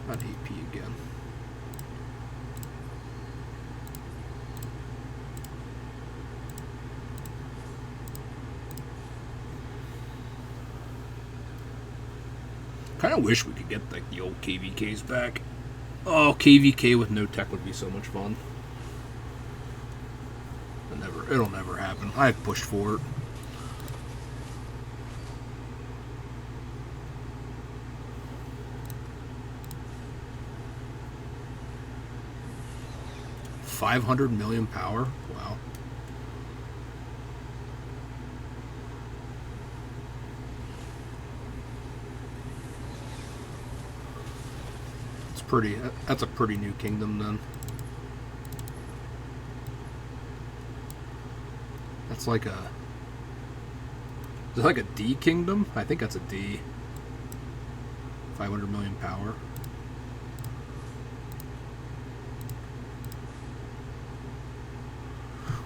Not AP again. Kind of wish we could get like the old KVKs back. Oh, KVK with no tech would be so much fun. It'll never happen. I've pushed for it. $500 million power? Wow. pretty. That's a pretty new kingdom then. That's like a. Is it like a D kingdom? I think that's a D. 500 million power.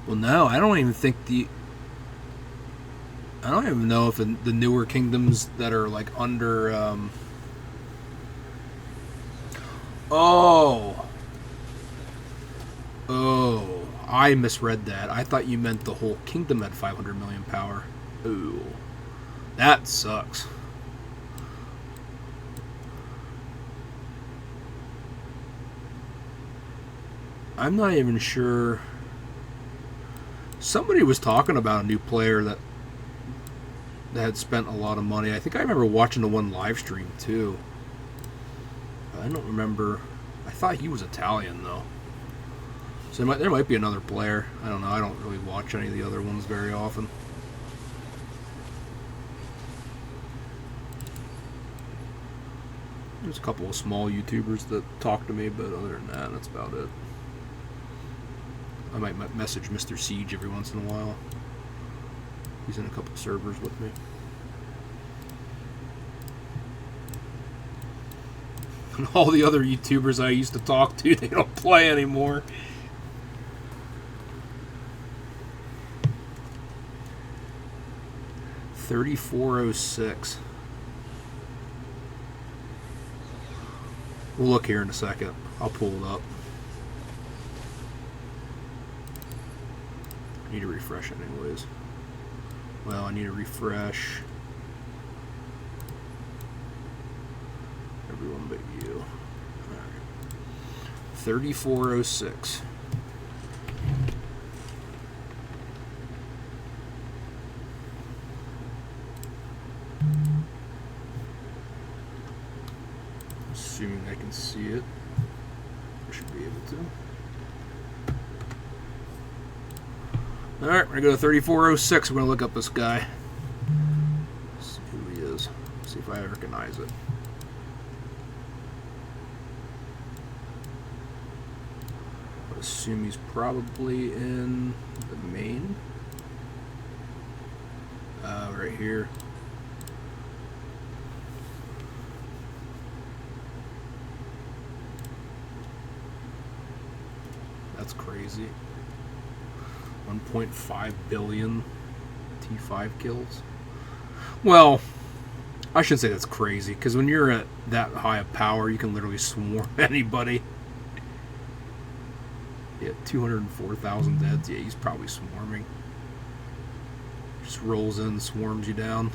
Well, no, I don't even think I don't even know if the newer kingdoms that are like under. Oh, I misread that. I thought you meant the whole kingdom had 500 million power. Ooh, that sucks. I'm not even sure. Somebody was talking about a new player that had spent a lot of money. I think I remember watching the one live stream too. I don't remember. I thought he was Italian though. So there might be another player. I don't know. I don't really watch any of the other ones very often. There's a couple of small YouTubers that talk to me, but other than that, that's about it. I might message Mr. Siege every once in a while. He's in a couple servers with me. And all the other YouTubers I used to talk to, they don't play anymore. $34.06. We'll look here in a second. I'll pull it up. I need to refresh it anyways. Well, I need to refresh everyone but you. Alright. 34.06. Assuming I can see it. I should be able to. Alright, we're going to go to 3406. We're going to look up this guy. See who he is. See if I recognize it. I would assume he's probably in the main. Right here. That's crazy. 1.5 billion T5 kills. Well, I should say that's crazy, because when you're at that high of power, you can literally swarm anybody. Yeah, 204,000 deads. Yeah, he's probably swarming. Just rolls in, swarms you down.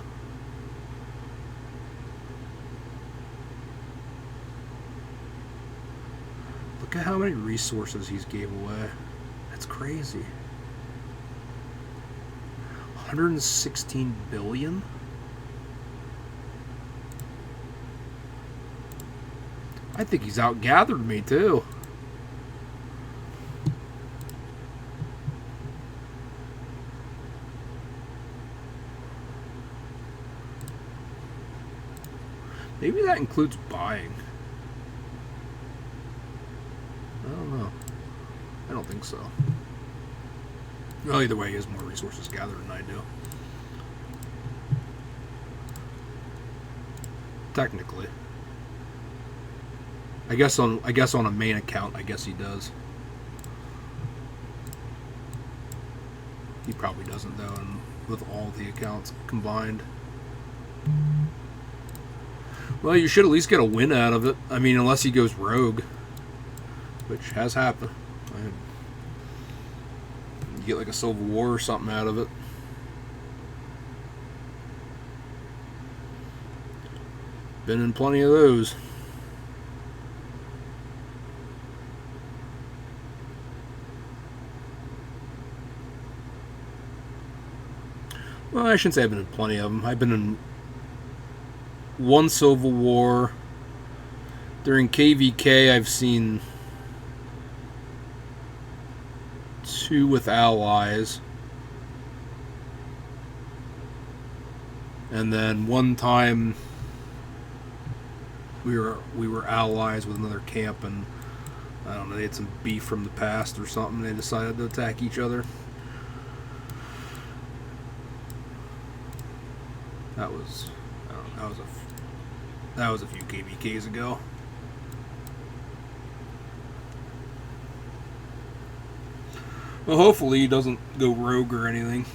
Look at how many resources he's gave away. That's crazy. 116 billion? I think he's outgathered me too. Maybe that includes buying. I don't know. I don't think so. Well, either way, he has more resources gathered than I do. Technically. I guess on a main account, I guess he does. He probably doesn't though, and with all the accounts combined. Well, you should at least get a win out of it. I mean, unless he goes rogue, which has happened. You get like a Civil War or something out of it. Been in plenty of those. Well, I shouldn't say I've been in plenty of them. I've been in one Civil War. During KVK, I've seen 2 with allies. And then one time we were allies with another camp, and I don't know, they had some beef from the past or something. They decided to attack each other. That was, I don't know, that was a few KVKs ago. Well, hopefully he doesn't go rogue or anything.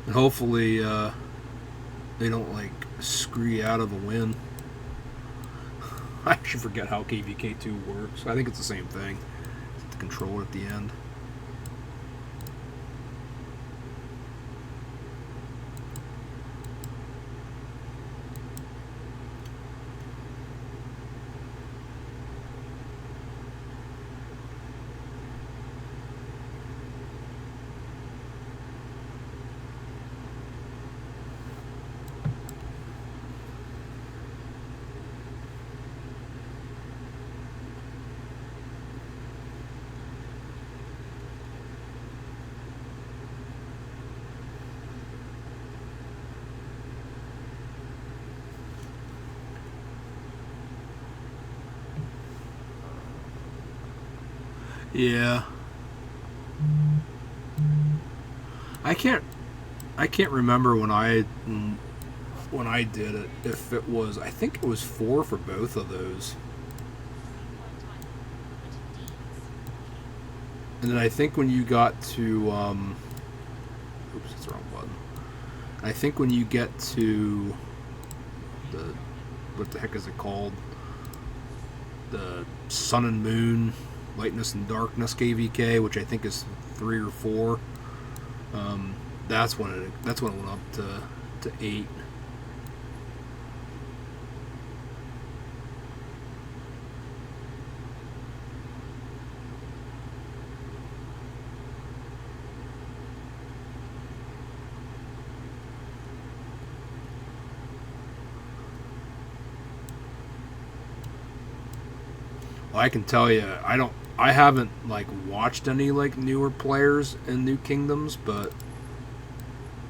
And hopefully they don't like screw you out of a win. I actually forget how KVK2 works. I think it's the same thing. The controller at the end. Yeah. I can't remember when I did it if it was, I think it was 4 for both of those. And then I think when you got to oops, that's the wrong button. I think when you get to the, what the heck is it called? The Sun and Moon, Lightness and Darkness KVK, which I think is 3 or 4. That's when it went up to 8. Well, I can tell you, I haven't like watched any like newer players in New Kingdoms, but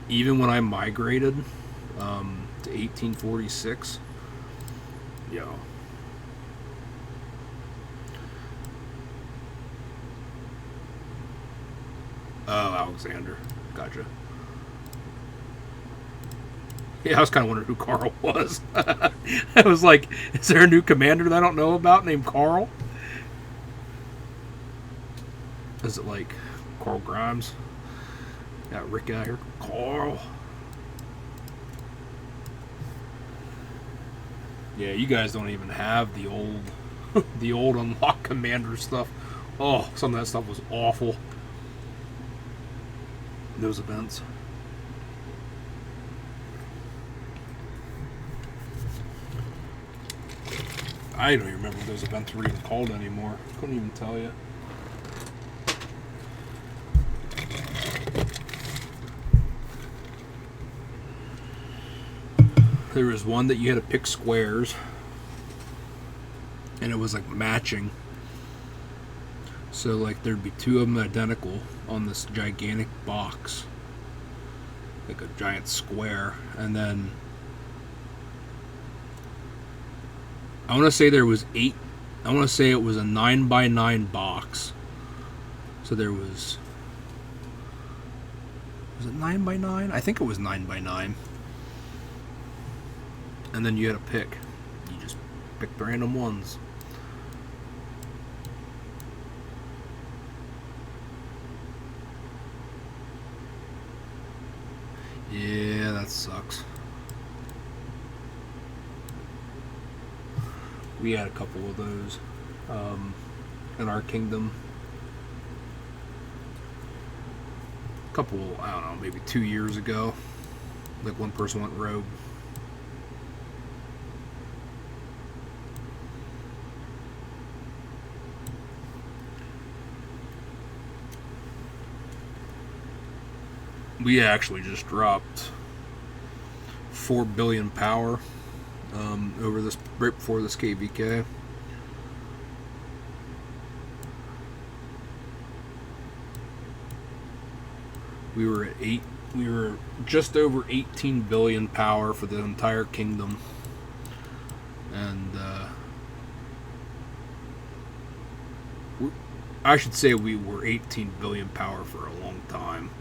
even when I migrated to 1846, yo, oh, Alexander, gotcha. Yeah, I was kind of wondering who Carl was. I was like, is there a new commander that I don't know about named Carl? Is it like Carl Grimes? Got Rick out here. Carl. Yeah, you guys don't even have the old the old unlock commander stuff. Oh, some of that stuff was awful. Those events. I don't even remember what those events were even called anymore. Couldn't even tell you. There was one that you had to pick squares, and it was like matching. So like there'd be 2 of them identical on this gigantic box, like a giant square, and then I want to say there was 8. I want to say it was a 9x9 box. So there was it 9x9? I think it was 9x9. And then you had to pick. You just picked random ones. Yeah, that sucks. We had a couple of those in our kingdom. A couple, I don't know, maybe 2 years ago. Like one person went rogue. We actually just dropped 4 billion power over this right before this KVK. We were at 8 We were just over 18 billion power for the entire kingdom. And I should say we were 18 billion power for a long time.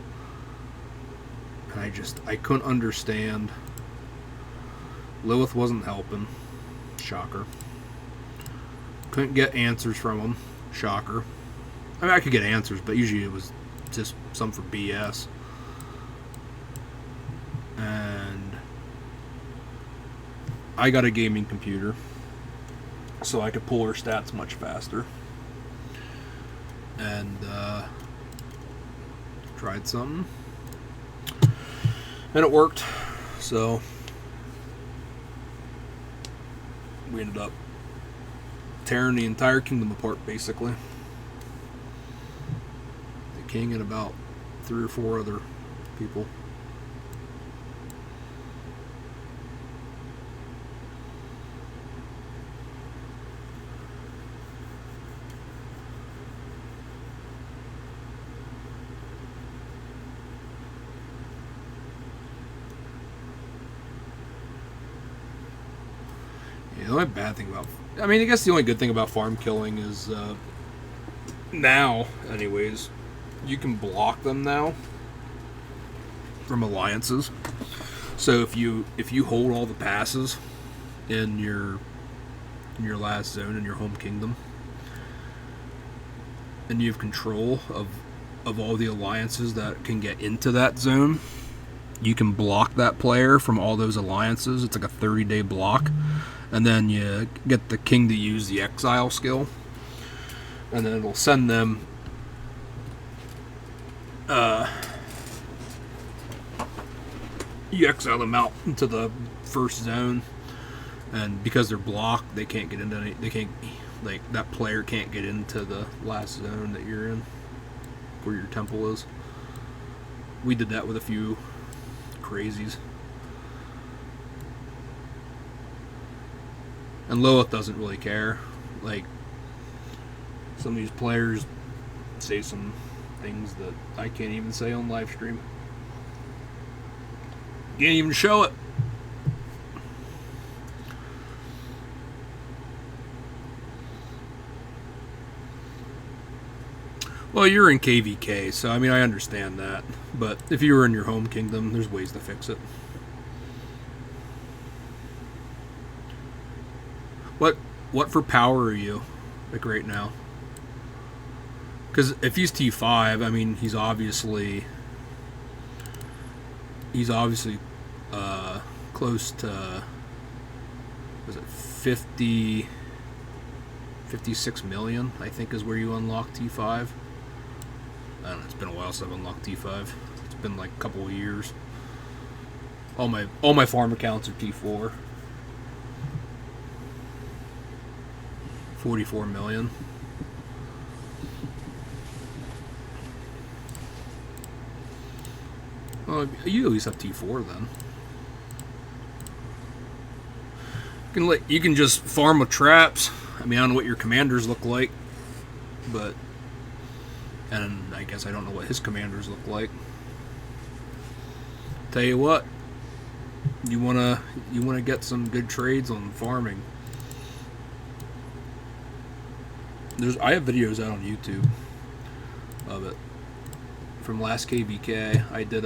And I couldn't understand. Lilith wasn't helping. Shocker. Couldn't get answers from him. Shocker. I mean, I could get answers, but usually it was just some for BS. And I got a gaming computer, so I could pull her stats much faster. And tried something, and it worked. So we ended up tearing the entire kingdom apart, basically. The king and about 3 or 4 other people. The only bad thing about... I mean, I guess the only good thing about farm killing is... now, anyways, you can block them now from alliances. So if you hold all the passes in your last zone in your home kingdom, and you have control of all the alliances that can get into that zone, you can block that player from all those alliances. It's like a 30-day block. And then you get the king to use the exile skill. And then it'll send them... you exile them out into the first zone. And because they're blocked, they can't get into any... They can't... Like, that player can't get into the last zone that you're in. Where your temple is. We did that with a few crazies. And Lilith doesn't really care. Like, some of these players say some things that I can't even say on live stream. Can't even show it. Well, you're in KVK, so I mean, I understand that. But if you were in your home kingdom, there's ways to fix it. What for power are you, like, right now? Because if he's T5, I mean, he's obviously close to, was it 56 million, I think, is where you unlock T5. I don't know, it's been a while since I've unlocked T5. It's been like a couple of years. All my farm accounts are T4. 44 million. Well, you at least have T4 then. You can just farm with traps. I mean, I don't know what your commanders look like, but... And I guess I don't know what his commanders look like. Tell you what, you wanna get some good trades on farming. I have videos out on YouTube of it. From last KVK, I did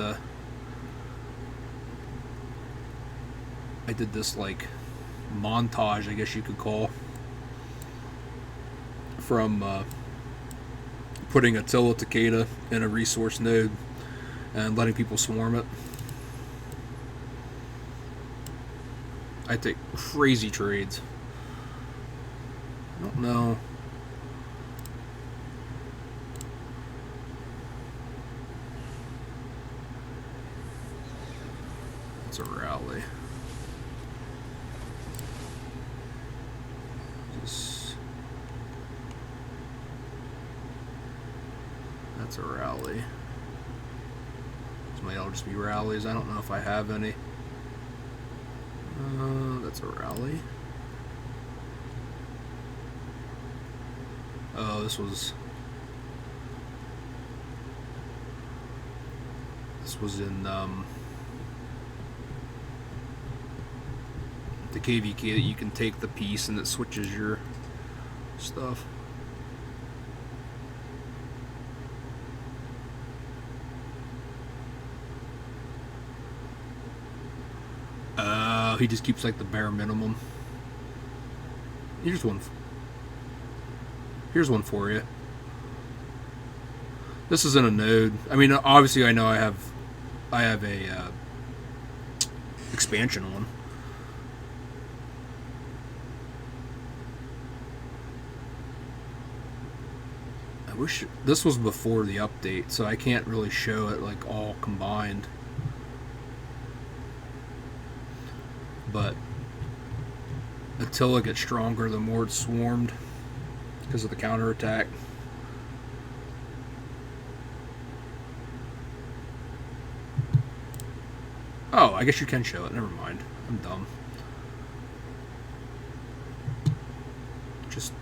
this like montage, I guess you could call, from putting Attila Takeda in a resource node and letting people swarm it. I take crazy trades. I don't know. It's a rally. That's a rally. This might all just be rallies. I don't know if I have any. That's a rally. Oh, this This was in the KVK that you can take the piece and it switches your stuff. He just keeps like the bare minimum. Here's one for you. This is in a node. I mean, obviously, I know I have a expansion one. I wish this was before the update, so I can't really show it like all combined. But Attila gets stronger the more it's swarmed because of the counterattack. Oh, I guess you can show it. Never mind. I'm dumb. Just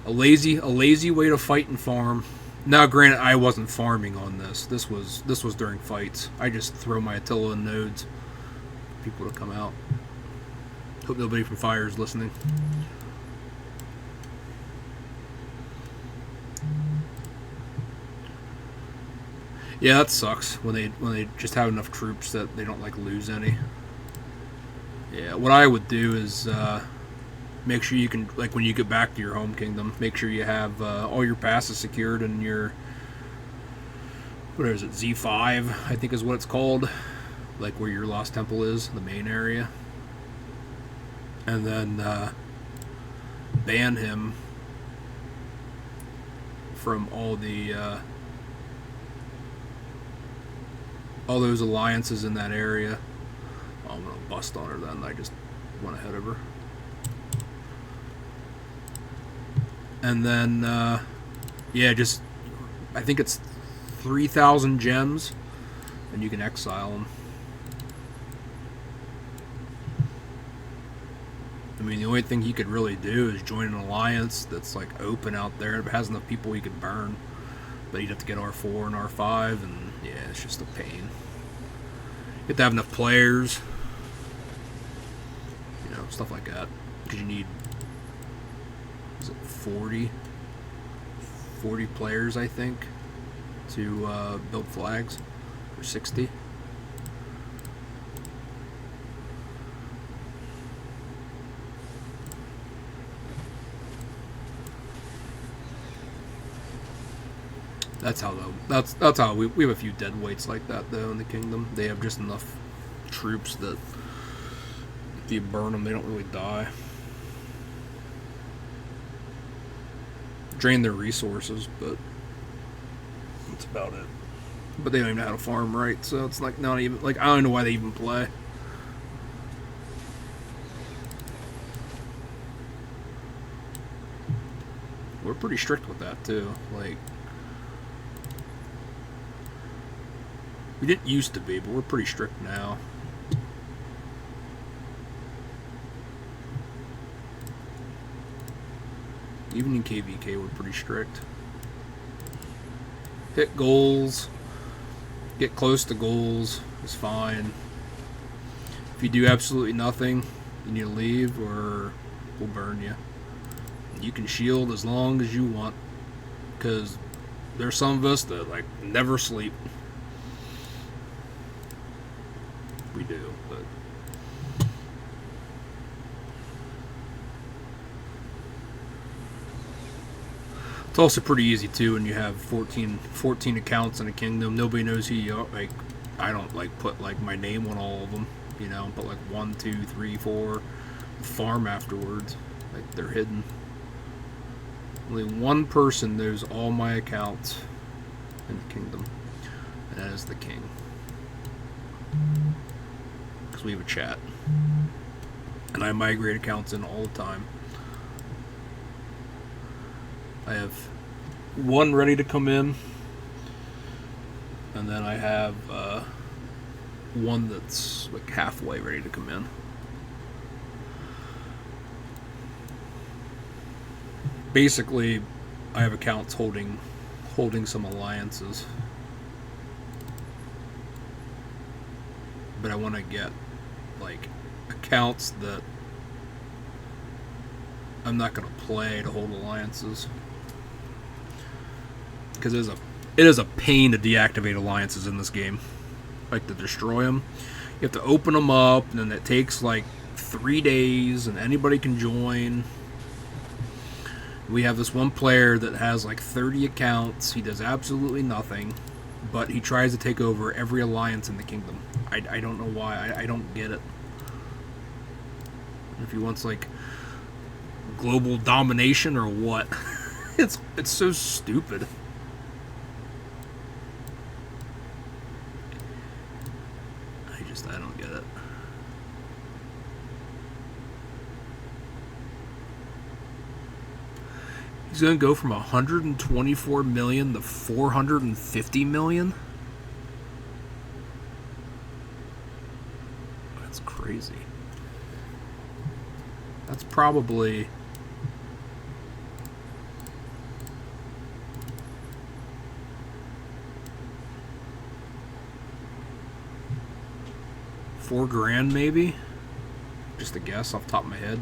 a lazy way to fight and farm. Now, granted, I wasn't farming on this. This was during fights. I just throw my Attila in nodes. People to come out. Hope nobody from Fire is listening. Yeah, that sucks when they just have enough troops that they don't like lose any. Yeah, what I would do is make sure you can, like when you get back to your home kingdom, make sure you have all your passes secured and your, what is it, Z5 I think is what it's called, like where your Lost Temple is, the main area. And then ban him from all those alliances in that area. Oh, I'm gonna bust on her then. I just went ahead of her. And then yeah, just I think it's 3,000 gems and you can exile them. I mean, the only thing he could really do is join an alliance that's like open out there. If it has enough people, he could burn. But he'd have to get R4 and R5, and yeah, it's just a pain. You have to have enough players, you know, stuff like that. Because you need, is it 40 players, I think, to build flags, or 60. That's how we have a few dead weights like that though in the kingdom. They have just enough troops that if you burn them, they don't really die. Drain their resources, but that's about it. But they don't even know how to farm right, so it's like not even like I don't know why they even play. We're pretty strict with that too. Like, we didn't used to be, but we're pretty strict now. Even in KVK, we're pretty strict. Hit goals, get close to goals is fine. If you do absolutely nothing, you need to leave or we'll burn you. You can shield as long as you want, because there's some of us that like never sleep. We do, but it's also pretty easy too when you have 14 accounts in a kingdom. Nobody knows who you are. Like, I don't like put like my name on all of them, you know, but like 1, 2, 3, 4 farm afterwards. Like, they're hidden. Only one person knows all my accounts in the kingdom, and that is the king. Because we have a chat. And I migrate accounts in all the time. I have one ready to come in, and then I have one that's like halfway ready to come in. Basically, I have accounts holding some alliances. but I want to get like accounts that I'm not going to play to hold alliances, because it is a pain to deactivate alliances in this game, like to destroy them. You have to open them up, and then it takes like 3 days, and anybody can join. We have this one player that has like 30 accounts. He does absolutely nothing, but he tries to take over every alliance in the kingdom. I don't know why. I don't get it. If he wants like global domination or what. It's so stupid. I don't get it. He's going to go from 124 million to 450 million? That's crazy. That's probably... $4,000 maybe? Just a guess off the top of my head.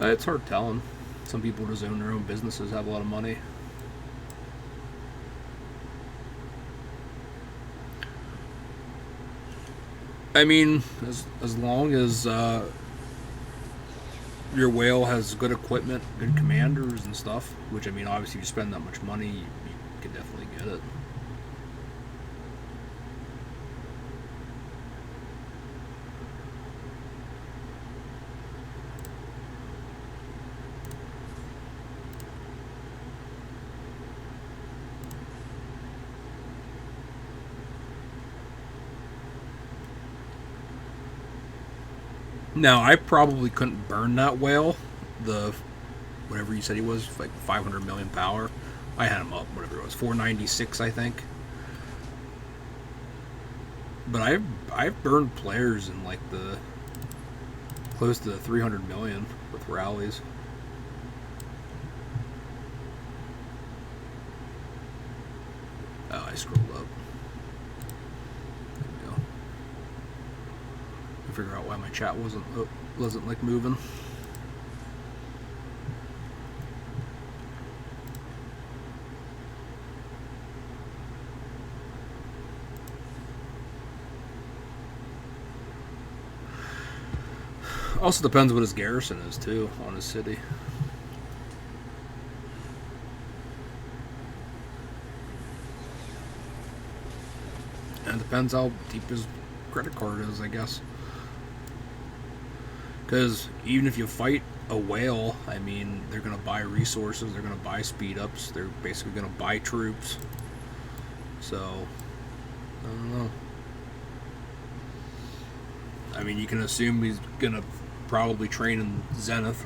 It's hard telling. Some people just own their own businesses, have a lot of money. I mean, as long as your whale has good equipment, good commanders and stuff, which, I mean, obviously if you spend that much money, you can definitely get it. Now, I probably couldn't burn that whale, the whatever you said he was, like 500 million power. I had him up, whatever it was, 496, I think. But I've burned players in like the close to 300 million with rallies. Oh, I scrolled up. There we go. I figure out why my chat wasn't like moving. Also depends what his garrison is too on his city. And it depends how deep his credit card is, I guess. Because even if you fight a whale, I mean, they're going to buy resources, they're going to buy speed ups, they're basically going to buy troops. So, I don't know. I mean, you can assume he's going to probably train in Zenith.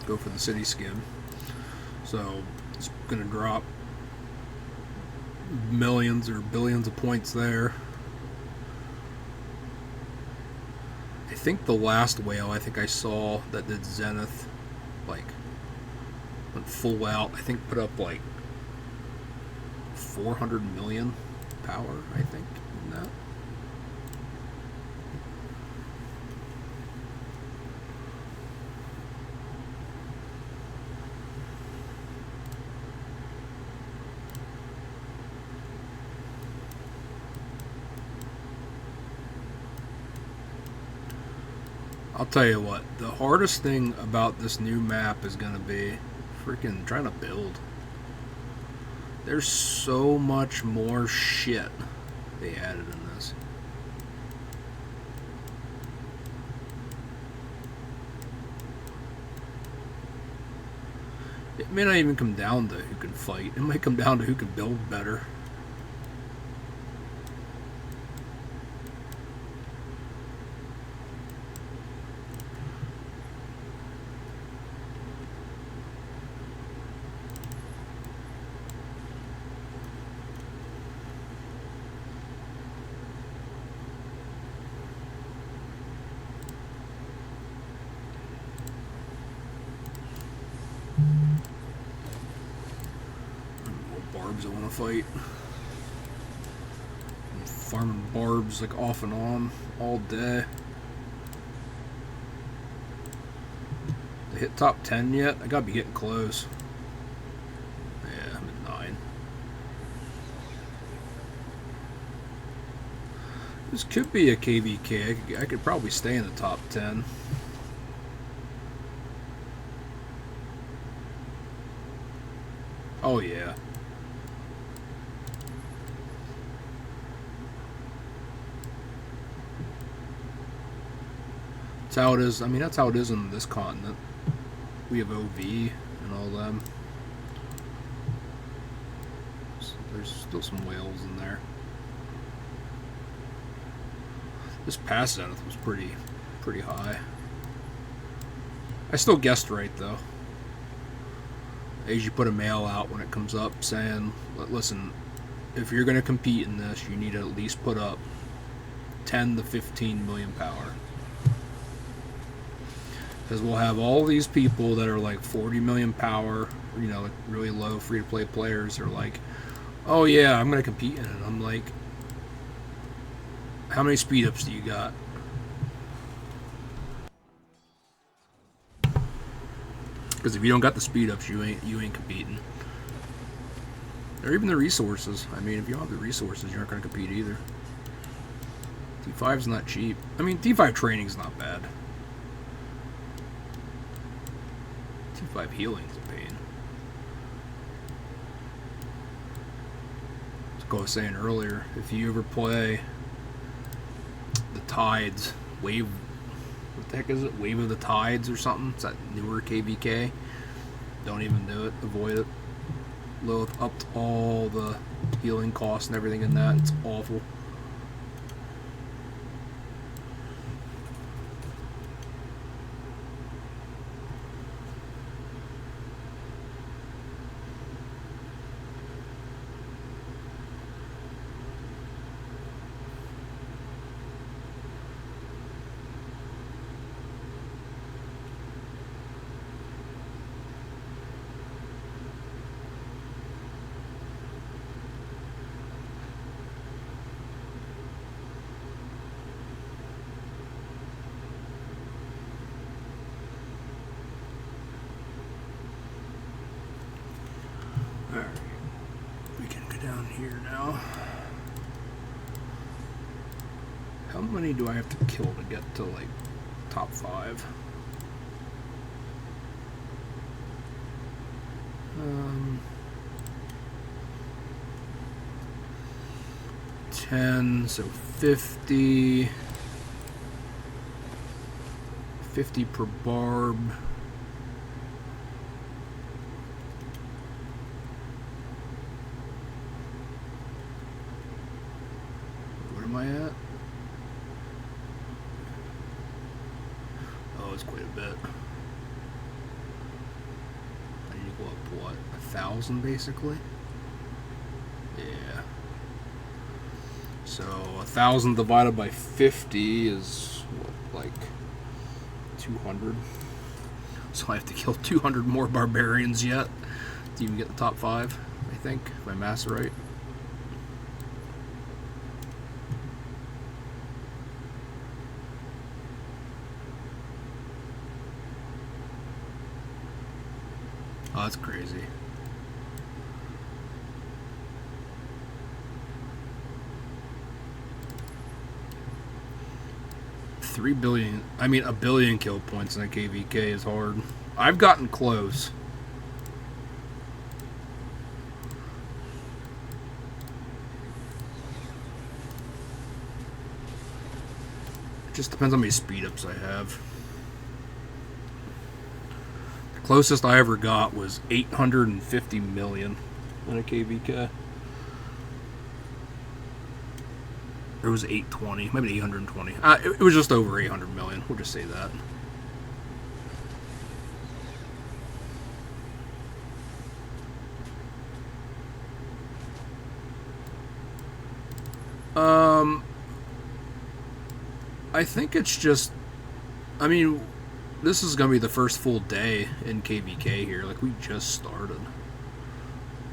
Go for the city skin. So it's going to drop millions or billions of points there. I think the last whale I think I saw that did Zenith, like, went full out, I think put up like 400 million power, I think, in that. I'll tell you what, the hardest thing about this new map is going to be freaking trying to build. There's so much more shit they added in this. It may not even come down to who can fight. It might come down to who can build better. Barbs I want to fight. I'm farming barbs like off and on all day. They hit top 10 yet? I gotta be getting close. Yeah, I'm at 9. This could be a KVK. I could probably stay in the top 10. Oh yeah. That's how it is. I mean, that's how it is in this continent. We have OV and all them. So there's still some whales in there. This past zenith was pretty high. I still guessed right though. I usually put a mail out when it comes up saying, listen, if you're going to compete in this, you need to at least put up 10 to 15 million power. Because we'll have all these people that are like 40 million power, you know, like really low free-to-play players are like, oh yeah, I'm going to compete in it. I'm like, how many speed-ups do you got? Because if you don't got the speed-ups, you ain't competing. Or even the resources. I mean, if you don't have the resources, you aren't going to compete either. D5's not cheap. I mean, D5 training's not bad. D5 healing's a pain. Like I was saying earlier, if you ever play the Tides, Wave... What the heck is it? Wave of the Tides or something? It's that newer KVK. Don't even do it. Avoid it. Lilith upped all the healing costs and everything in that. It's awful. Alright, we can go down here now. How many do I have to kill to get to, like, top 5? 10, so 50. 50 per barb. What am I at? Oh, it's quite a bit. I need to go up, what, 1,000 basically? Yeah. So 1,000 divided by 50 is what, like 200. So I have to kill 200 more barbarians yet to even get the top 5, I think, if my math's right. Oh, that's crazy. $3 billion, I mean, 1 billion kill points in a KVK is hard. I've gotten close. It just depends on how many speed ups I have. Closest I ever got was 850 million in a KVK. It was 820, maybe 820. It was just over 800 million. We'll just say that. I think it's just, I mean, this is going to be the first full day in KVK here. Like, we just started.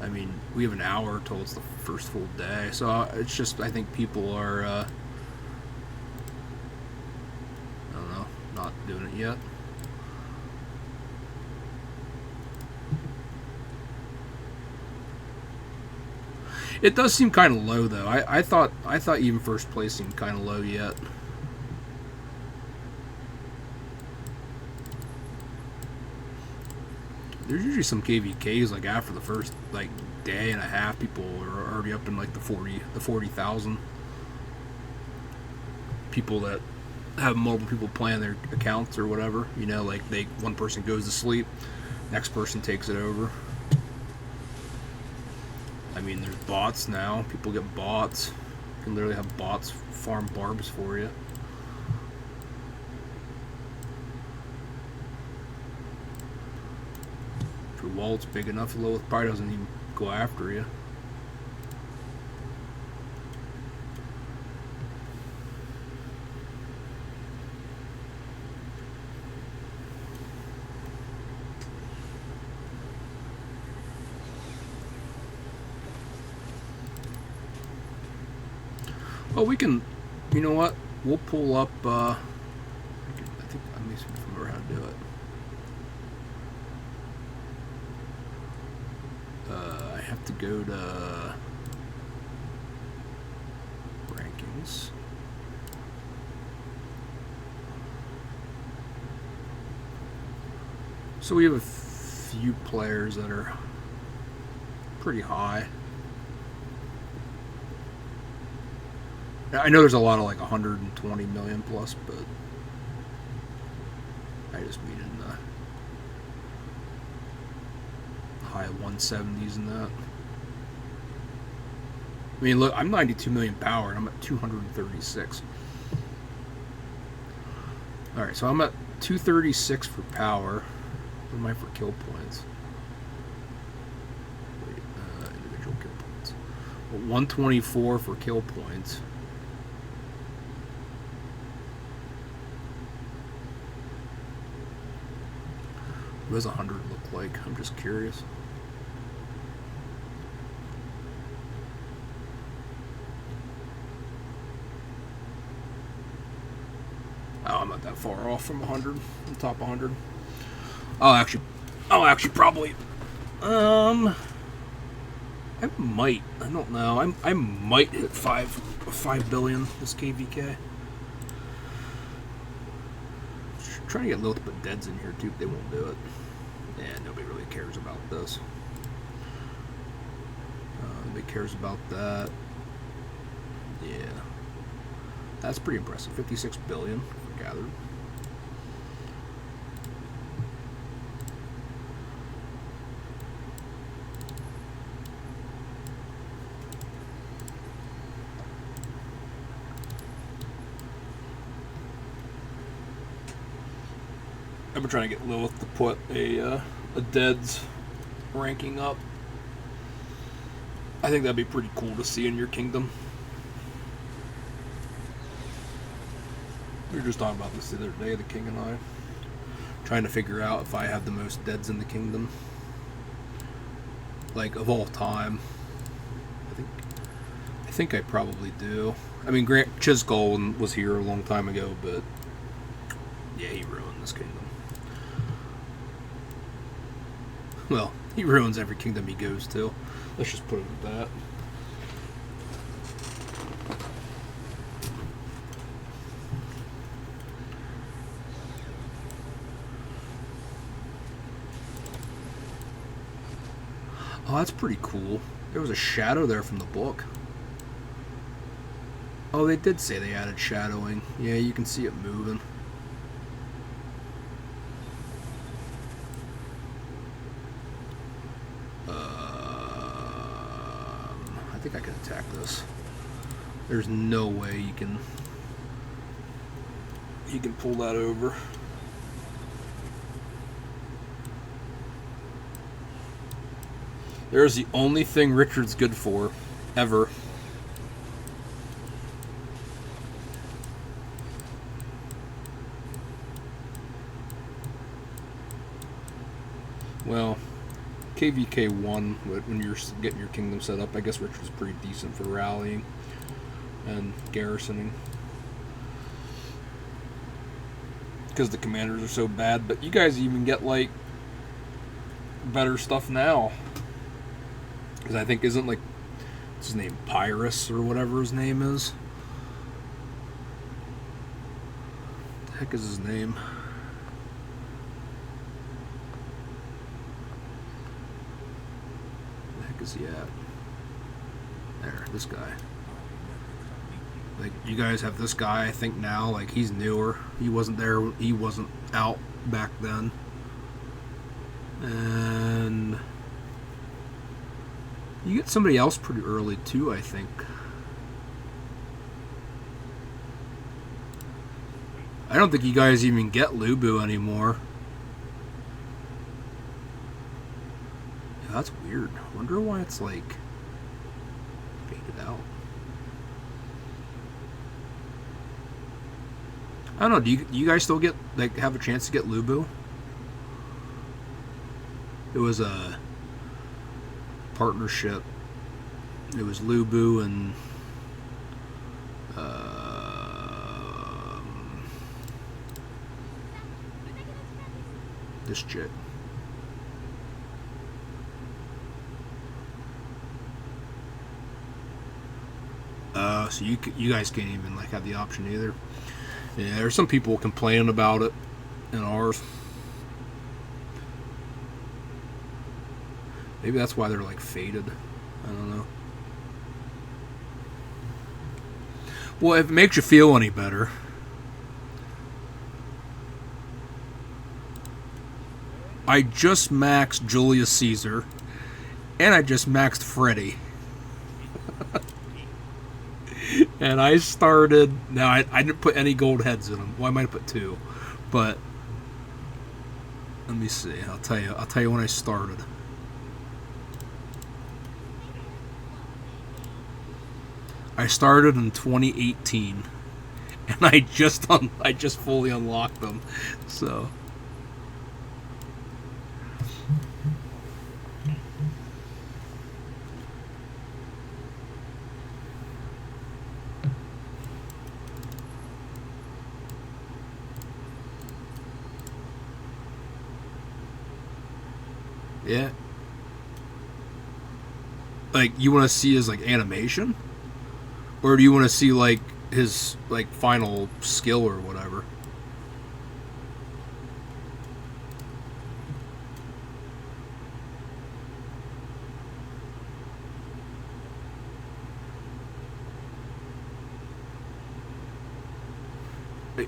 I mean, we have an hour till it's the first full day. So it's just, I think people are, I don't know, not doing it yet. It does seem kind of low, though. I thought even first place seemed kind of low yet. There's usually some KVKs like after the first like day and a half, people are already up in like the 40,000. People that have multiple people playing their accounts or whatever, you know, like one person goes to sleep, next person takes it over. I mean, there's bots now. People get bots. You can literally have bots farm barbs for you. If your wallet's big enough, Lilith probably doesn't even go after you. Well, we can, you know what? We'll pull up, I think, let me remember how to do it. I have to go to rankings. So we have a few players that are pretty high. I know there's a lot of like 120 million plus, but I just mean in the high 170s and that. I mean, look, I'm 92 million power and I'm at 236. Alright, so I'm at 236 for power. What am I for kill points? Wait, individual kill points. 124 for kill points. What does 100 look like? I'm just curious. Oh, I'm not that far off from 100. I'm top 100. I'll actually probably. I might. I don't know. I might hit 5 billion this KVK. Trying to get Lilith put deads in here too, but they won't do it. And nobody really cares about this. Nobody cares about that. Yeah. That's pretty impressive. 56 billion gathered. I've been trying to get Lilith to put a deads ranking up. I think that'd be pretty cool to see in your kingdom. We were just talking about this the other day, the king and I. Trying to figure out if I have the most deads in the kingdom. Like, of all time. I think I probably do. I mean, Grant Chisgull was here a long time ago, but yeah, he ruined this kingdom. Well, he ruins every kingdom he goes to. Let's just put it at that. Oh, that's pretty cool. There was a shadow there from the book. Oh, they did say they added shadowing. Yeah, you can see it moving. There's no way you can pull that over. There's the only thing Richard's good for, ever. Well, KVK 1, when you're getting your kingdom set up, I guess Richard's pretty decent for rallying and garrisoning. Because the commanders are so bad, but you guys even get, like, better stuff now. Because I think, isn't, like, what's his name, Pyrrhus, or whatever his name is? What the heck is his name? Is he at? There, this guy. Like, you guys have this guy, I think now, like, he's newer. He wasn't there, he wasn't out back then. And you get somebody else pretty early too, I think. I don't think you guys even get Lubu anymore. That's weird. I wonder why it's like faded out. I don't know. Do you guys still get, like, have a chance to get Lubu? It was a partnership. It was Lubu and this chick. So you guys can't even, like, have the option either. Yeah, there's some people complaining about it in ours. Maybe that's why they're, like, faded. I don't know. Well, if it makes you feel any better, I just maxed Julius Caesar, and I just maxed Freddy. And I started... Now, I didn't put any gold heads in them. Well, I might have put 2. But... let me see. I'll tell you when I started. I started in 2018. And I just fully unlocked them. So... yeah. Like, you want to see his, like, animation? Or do you want to see, like, his, like, final skill or whatever?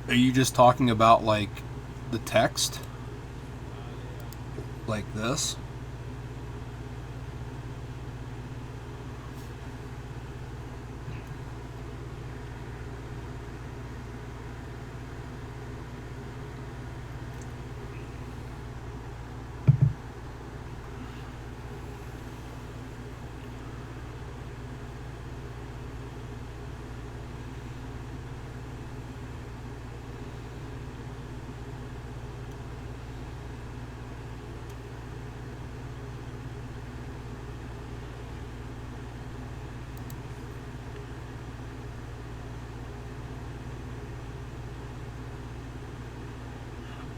Are you just talking about, like, the text? Like this?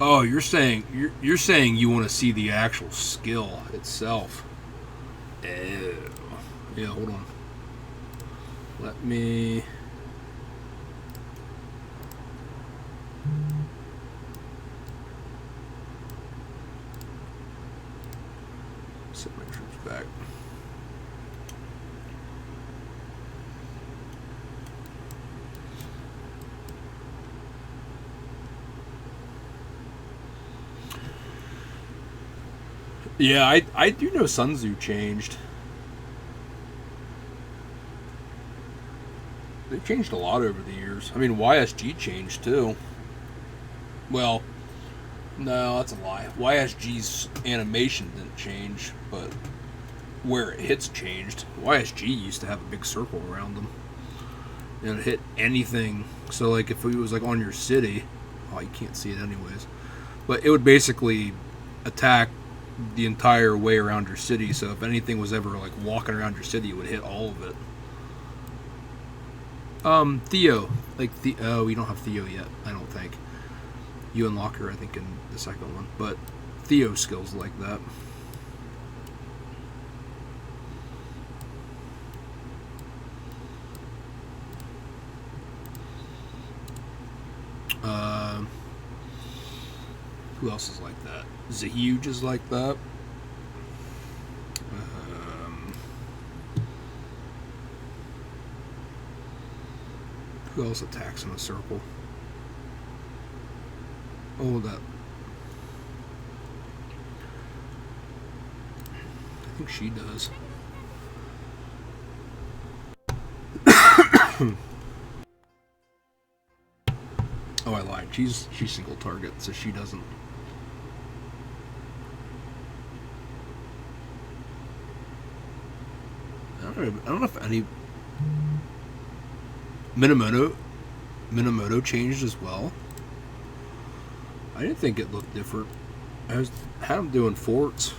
Oh, you're saying you want to see the actual skill itself. Ew. Yeah, hold on. Let me... set my troops back. Yeah, I do know Sun Tzu changed. They They've changed a lot over the years. I mean, YSG changed too. Well, no, that's a lie. YSG's animation didn't change, but where it hits changed. YSG used to have a big circle around them. And it hit anything. So, like, if it was, like, on your city... Oh, you can't see it anyways. But it would basically attack the entire way around your city. So if anything was ever, like, walking around your city, it would hit all of it. Theo. Like, oh, we don't have Theo yet, I don't think. You unlock her, I think, in the second one. But Theo skills like that. Who else is like that? Zahuge is like that. Who else attacks in a circle? Oh, that. I think she does. Oh, I lied. She's single target, so she doesn't. I don't know if any Minamoto changed as well. I didn't think it looked different. Had him doing forts.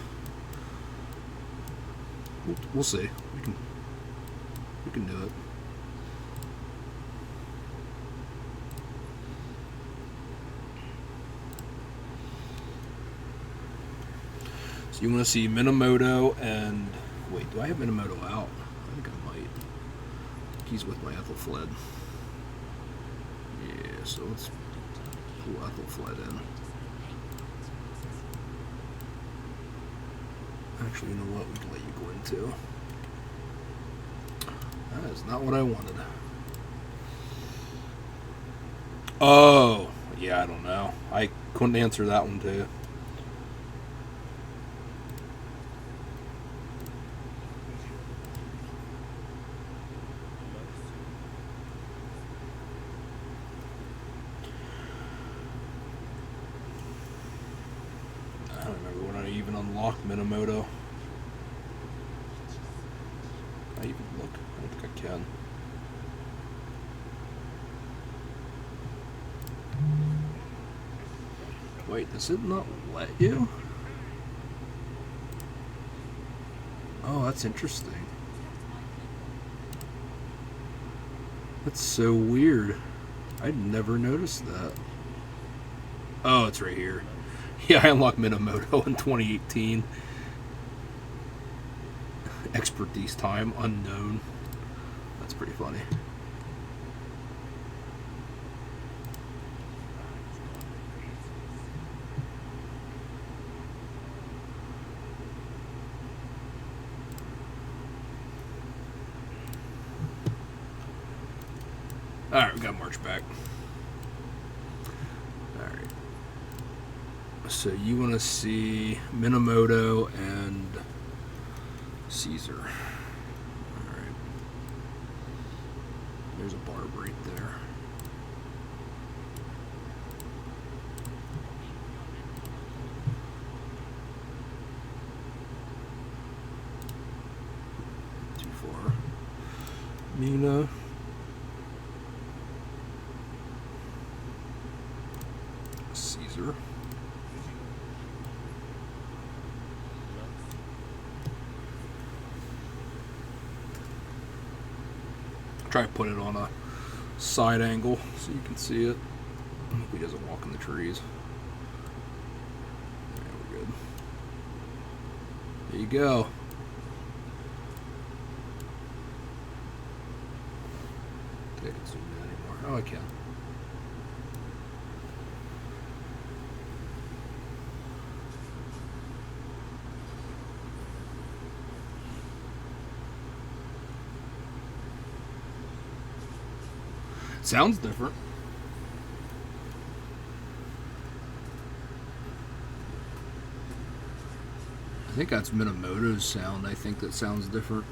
We'll see. We can do it. So you want to see Minamoto and... Wait, do I have Minamoto out? I think I might. He's with my Ethelfled. Yeah, so let's pull Ethelfled in. Actually, you know what? We can let you go into. That is not what I wanted. Oh, yeah, I don't know. I couldn't answer that one too. I don't remember when I even unlocked Minamoto. I even look. I don't think I can. Wait, does it not let you? Oh, that's interesting. That's so weird. I'd never noticed that. Oh, it's right here. Yeah, I unlocked Minamoto in 2018. Expertise time unknown. That's pretty funny. Alright, we got March back. Alright. So you want to see Minamoto and Caesar. Alright. There's a barb right there. Too far. Mina. Caesar. Try to put it on a side angle so you can see it. I hope he doesn't walk in the trees. There, we're good. There you go. I can't zoom in anymore. Oh, I can. Sounds different. I think that's Minamoto's sound. I think that sounds different.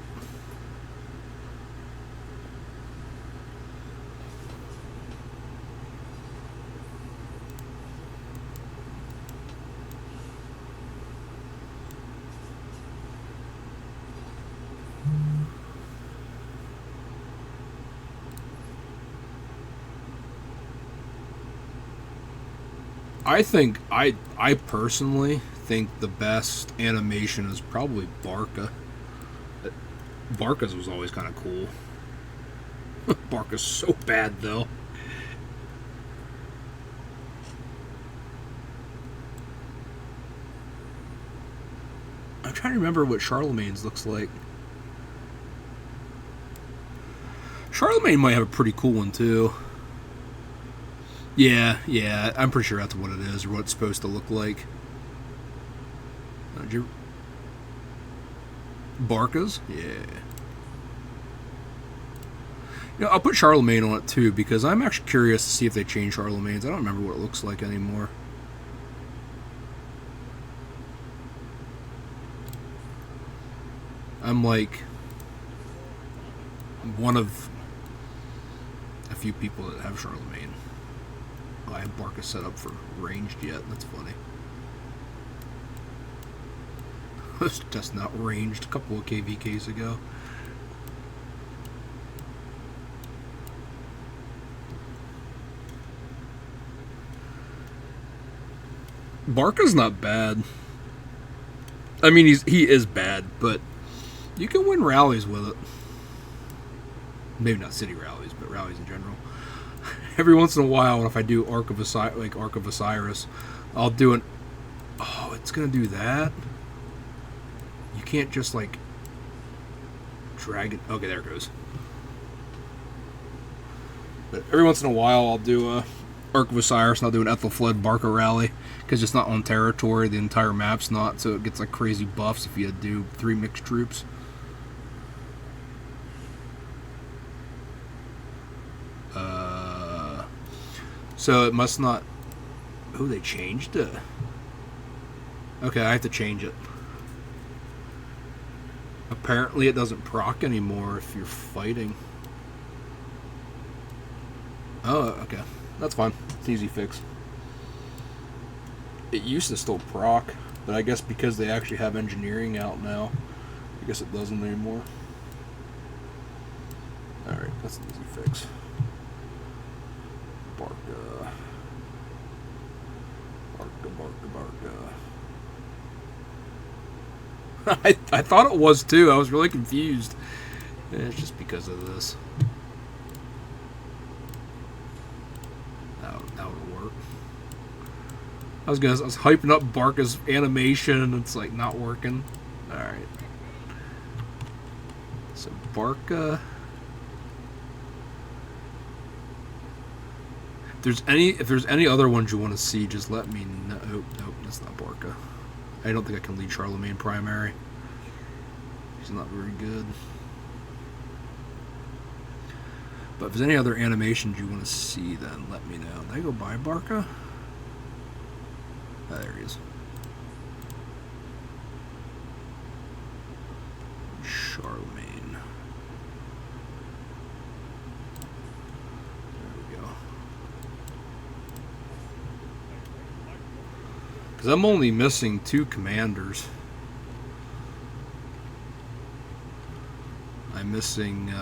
I personally think the best animation is probably Barca. Barca's was always kind of cool. Barca's so bad though. I'm trying to remember what Charlemagne's looks like. Charlemagne might have a pretty cool one too. Yeah, I'm pretty sure that's what it is, or what it's supposed to look like. Barca's? Yeah. You know, I'll put Charlemagne on it too, because I'm actually curious to see if they change Charlemagne's. I don't remember what it looks like anymore. I'm like one of a few people that have Charlemagne. Oh, I have Barca set up for ranged yet. That's funny. I was just not ranged a couple of KVKs ago. Barca's not bad. I mean, he is bad, but you can win rallies with it. Maybe not city rallies, but rallies in general. Every once in a while, if I do Arc of Osiris, I'll do an... Oh, it's gonna do that? You can't just, like, drag it... Okay, there it goes. But every once in a while, I'll do a Arc of Osiris, and I'll do an Ethelfled Barca rally, because it's not on territory, the entire map's not, so it gets, like, crazy buffs if you do 3 mixed troops. So it must not... Oh, they changed it. Okay, I have to change it. Apparently it doesn't proc anymore if you're fighting. Oh, okay. That's fine. It's an easy fix. It used to still proc, but I guess because they actually have engineering out now, I guess it doesn't anymore. Alright, that's an easy fix. Barca. I thought it was too. I was really confused. It's just because of this. That would work. I was hyping up Barca's animation, and it's like not working. All right. So Barca. If there's any other ones you want to see, just let me know. Oh, nope, that's not Barca. I don't think I can lead Charlemagne primary. He's not very good. But if there's any other animations you want to see, then let me know. Did I go buy Barca? Oh, there he is. Charlemagne. There we go. Because I'm only missing 2 commanders. I'm missing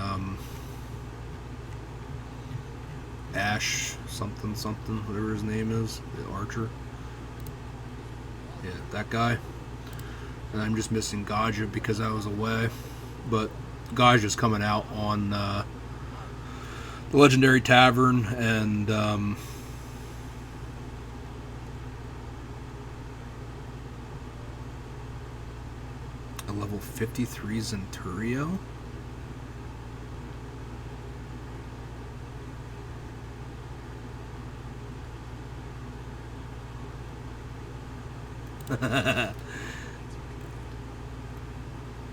Ash something, whatever his name is, the archer. Yeah, that guy. And I'm just missing Gaja because I was away. But Gaja's coming out on the Legendary Tavern, and a level 53 Centurio.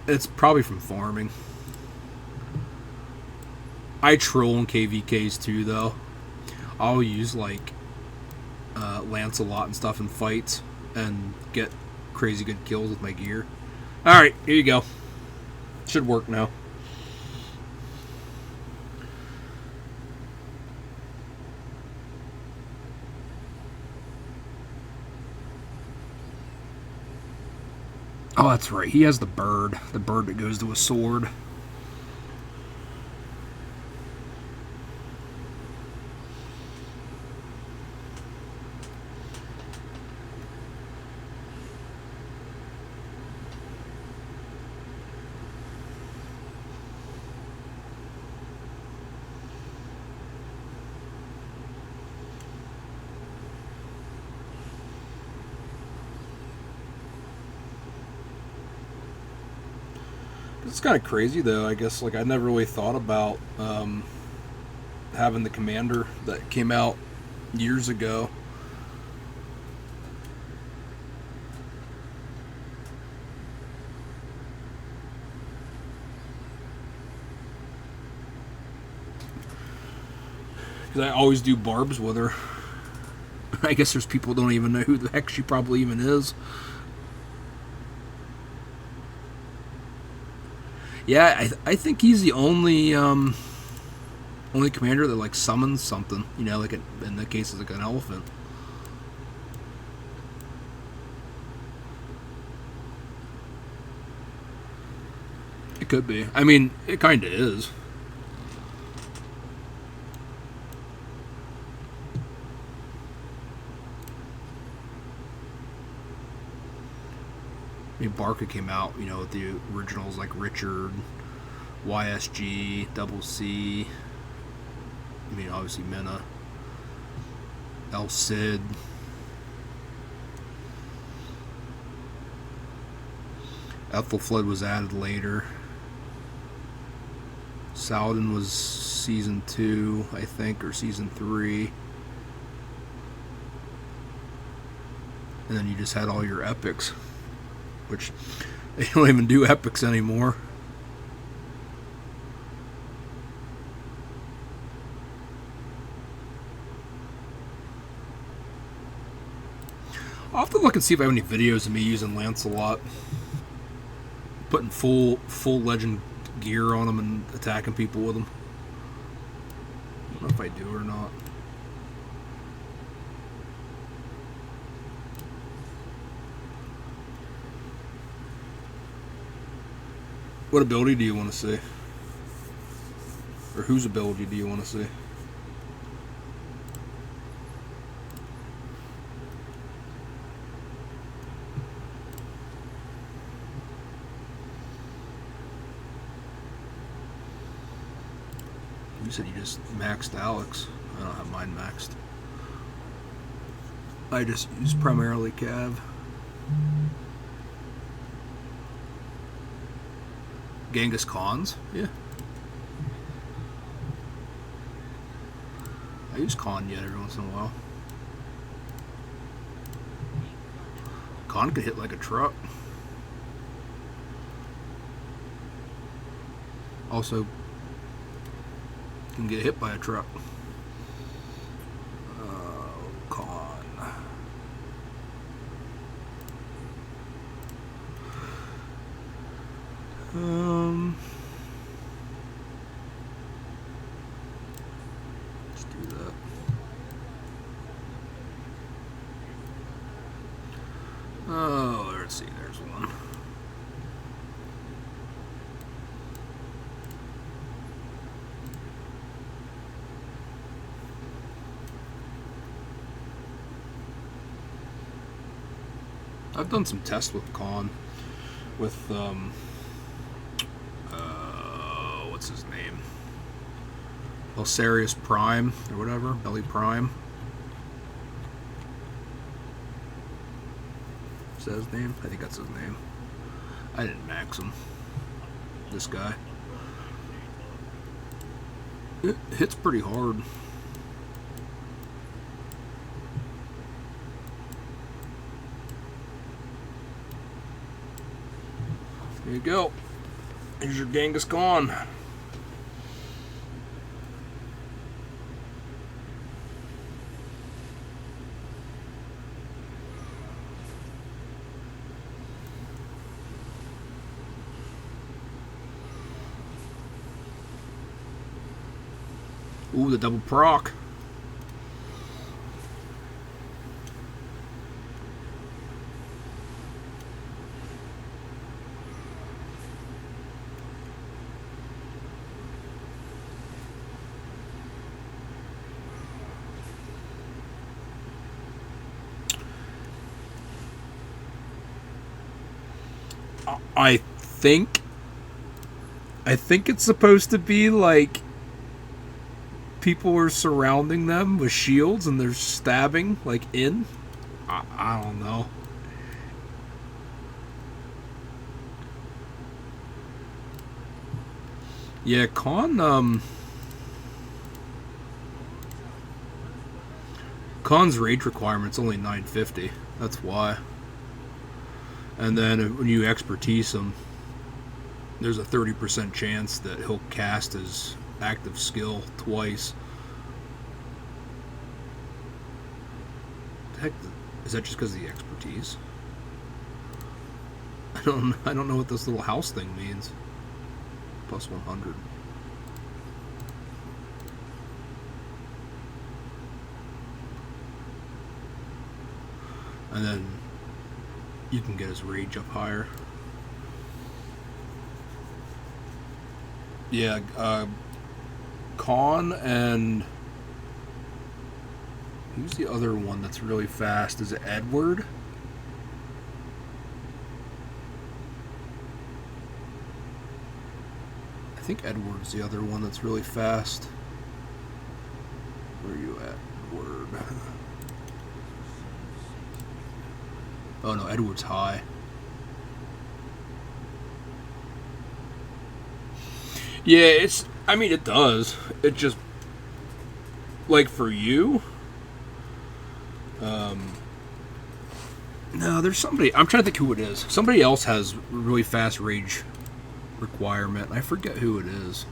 It's probably from farming. I troll in KVKs too, though. I'll use like Lancelot and stuff in fights and get crazy good kills with my gear. Alright, here you go. Should work now. Oh, that's right. He has the bird. The bird that goes to a sword. It's kind of crazy though. I guess like I never really thought about having the commander that came out years ago. Because I always do Barbs with her. I guess there's people who don't even know who the heck she probably even is. Yeah, I think he's the only commander that like summons something. You know, like in the case of like an elephant. It could be. I mean, it kind of is. I mean, Barca came out, you know, with the originals like Richard, YSG, Double C. I mean, obviously Mena, El Cid. Ethelflaed was added later. Saladin was season 2, I think, or season 3. And then you just had all your epics, which they don't even do epics anymore. I'll have to look and see if I have any videos of me using Lancelot, putting full legend gear on him and attacking people with him. I don't know if I do or not. What ability do you want to see? Or whose ability do you want to see? You said you just maxed Alex. I don't have mine maxed. I just use primarily Cav. Genghis Khans? Yeah. I use Khan yet every once in a while. Khan could hit like a truck. Also, can get hit by a truck. Khan. Let's do that. Oh, let's see. There's one. I've done some tests with Khan, with what's his name? Belisarius Prime or whatever, Belly Prime. Is that his name? I think that's his name. I didn't max him. This guy. It hits pretty hard. There you go. Here's your Genghis Khan. Ooh, the double proc. I think it's supposed to be like people are surrounding them with shields and they're stabbing like in. I don't know. Yeah, Con's rage requirement's only 950. That's why. And then when you expertise him, there's a 30% chance that he'll cast his active skill twice. The heck, is that just because of the expertise? I don't know what this little house thing means. Plus 100. And then you can get his rage up higher. Yeah, Con and who's the other one that's really fast? Is it Edward? I think Edward's the other one that's really fast. Where are you at, Edward? Oh no, Edward's high. Yeah, it does. It just, like, for you, no, there's somebody, I'm trying to think who it is. Somebody else has really fast rage requirement. I forget who it is.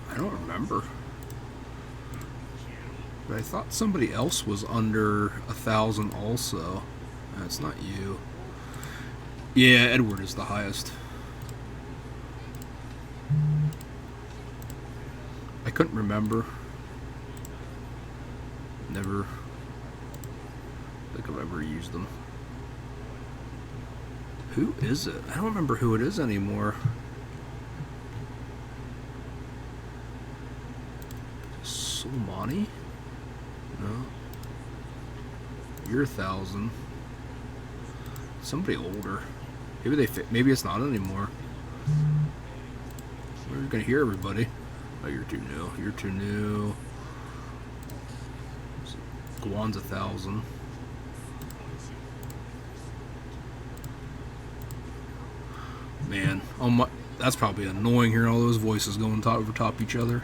I don't remember. But I thought somebody else was under 1,000 also. That's not you. Yeah, Edward is the highest. I couldn't remember. Never think I've ever used them. Who is it? I don't remember who it is anymore. Sulmani? No. You're 1,000. Somebody older. Maybe it's not anymore. We're gonna hear everybody. Oh, you're too new. You're too new. Guan's 1,000. Man, oh my, that's probably annoying hearing all those voices going over top each other.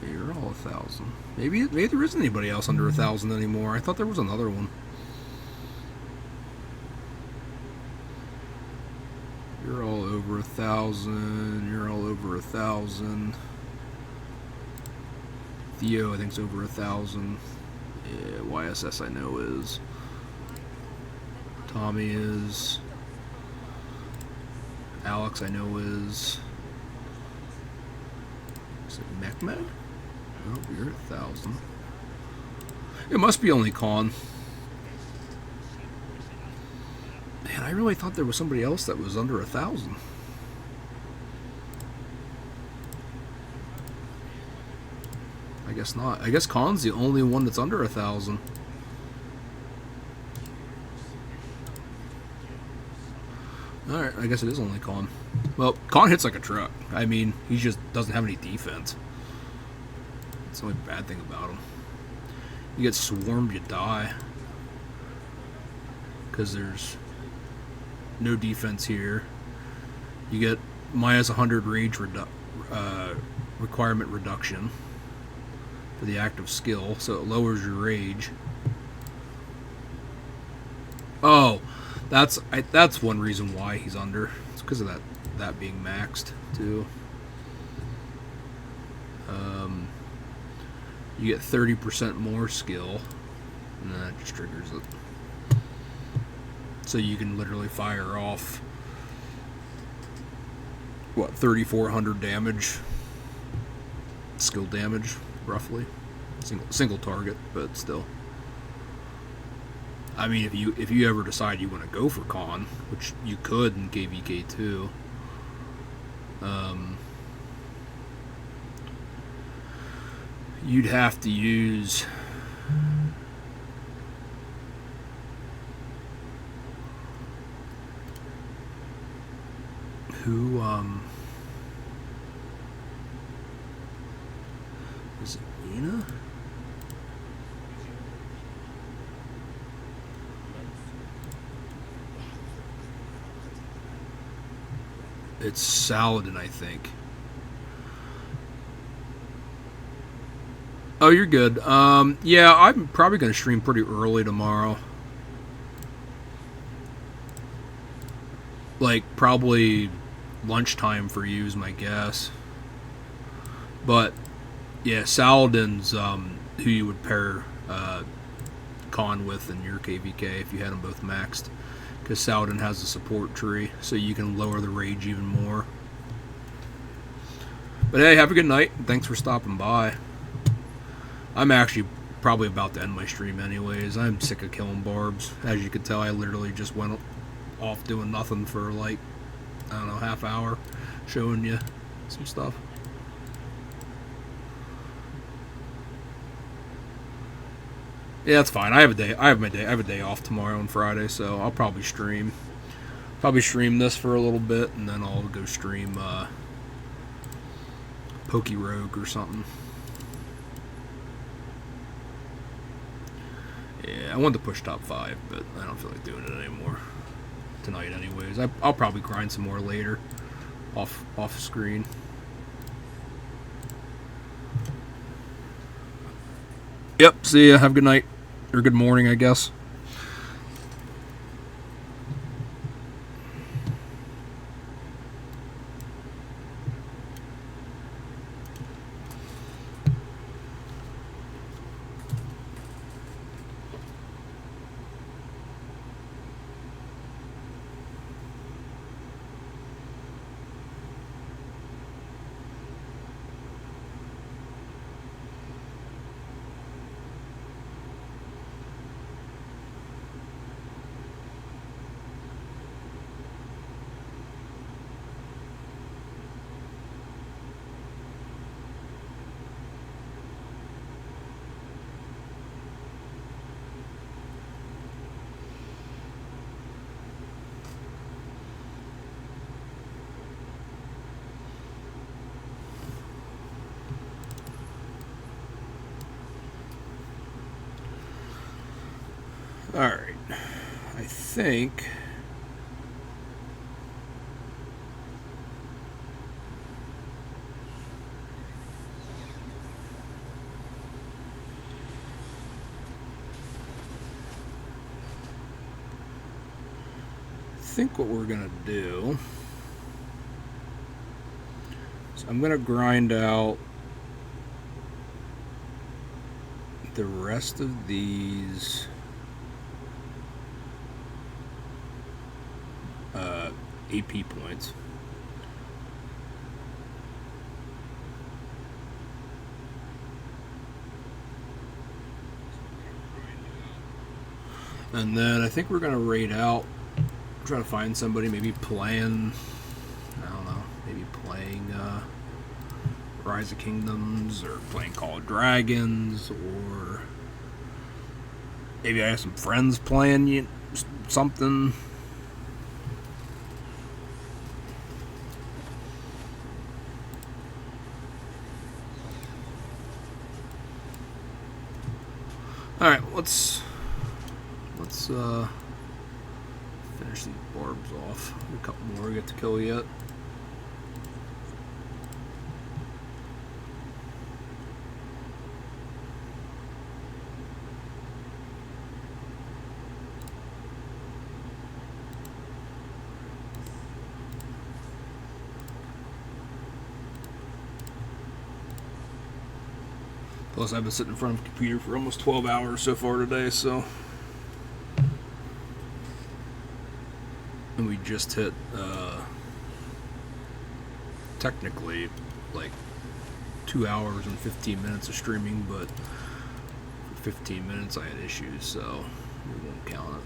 You're all 1,000. Maybe there isn't anybody else under 1,000 anymore. I thought there was another one. You're all over 1,000. You're all over 1,000. Theo, I think, is over 1,000. Yeah, YSS I know is. Tommy is. Alex I know is. Is it Mehmed? Oh, you're 1,000. It must be only Con. Man, I really thought there was somebody else that was under 1,000. I guess not. I guess Con's the only one that's under 1,000. Alright, I guess it is only Con. Well, Con hits like a truck. I mean, he just doesn't have any defense. That's the only bad thing about him. You get swarmed, you die. Because there's no defense here. You get minus 100 rage requirement reduction for the active skill, so it lowers your rage. Oh, that's one reason why he's under. It's because of that being maxed too. You get 30% more skill, and that just triggers it. So you can literally fire off, what, 3,400 damage, skill damage, roughly. Single target, but still. I mean, if you ever decide you want to go for Con, which you could in KVK2, you'd have to use who is it Lena? It's Saladin, I think. Oh, you're good. Yeah, I'm probably going to stream pretty early tomorrow. Like, probably lunchtime for you is my guess. But, yeah, Saladin's who you would pair Khan with in your KVK if you had them both maxed. Because Saladin has a support tree, so you can lower the rage even more. But hey, have a good night. Thanks for stopping by. I'm actually probably about to end my stream anyways. I'm sick of killing Barbs. As you can tell, I literally just went off doing nothing for like, I don't know, half hour, showing you some stuff. Yeah, that's fine. I have a day off tomorrow and Friday, so I'll probably stream. Probably stream this for a little bit, and then I'll go stream Poke Rogue or something. Yeah, I wanted to push top 5, but I don't feel like doing it anymore tonight anyways. I'll probably grind some more later off screen. Yep, see ya. Have a good night. Or good morning, I guess. Alright. I think... what we're gonna do is I'm gonna grind out the rest of these AP points. And then I think we're gonna raid out, try to find somebody, maybe playing, I don't know, maybe playing Rise of Kingdoms, or playing Call of Dragons, or maybe I have some friends playing something. Alright, let's finish these Barbs off. A couple more we get to kill yet. Plus, I've been sitting in front of a computer for almost 12 hours so far today, so... And we just hit, technically, like, 2 hours and 15 minutes of streaming, but for 15 minutes I had issues, so we won't count it.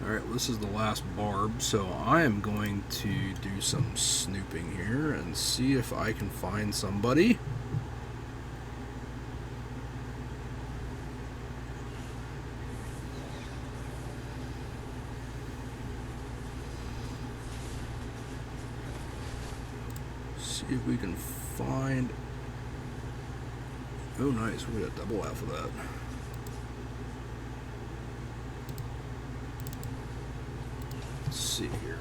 Alright, well, this is the last Barb, so I am going to do some snooping here and see if I can find somebody. See if we can find... Oh, nice. We got a double out of that. Let's see here.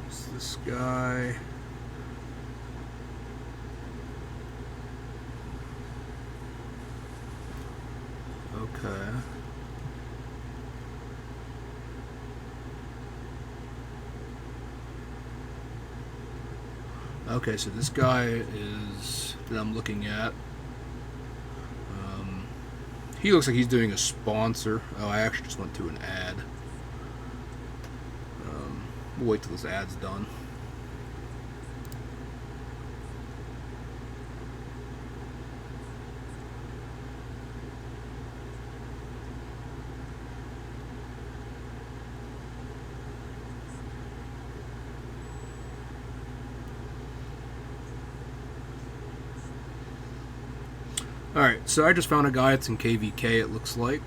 It's this guy. Okay. Okay, so this guy is that I'm looking at. He looks like he's doing a sponsor. Oh, I actually just went to an ad. We'll wait till this ad's done. Alright, so I just found a guy that's in KVK, it looks like.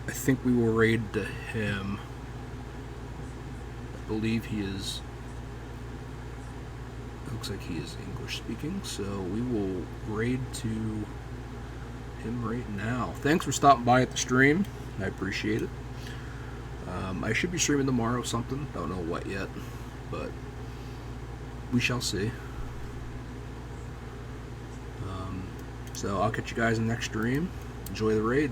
I think we will raid to him. I believe he is... Looks like he is English speaking, so we will raid to him right now. Thanks for stopping by at the stream. I appreciate it. I should be streaming tomorrow something. Don't know what yet, but we shall see. So I'll catch you guys in the next stream. Enjoy the raid.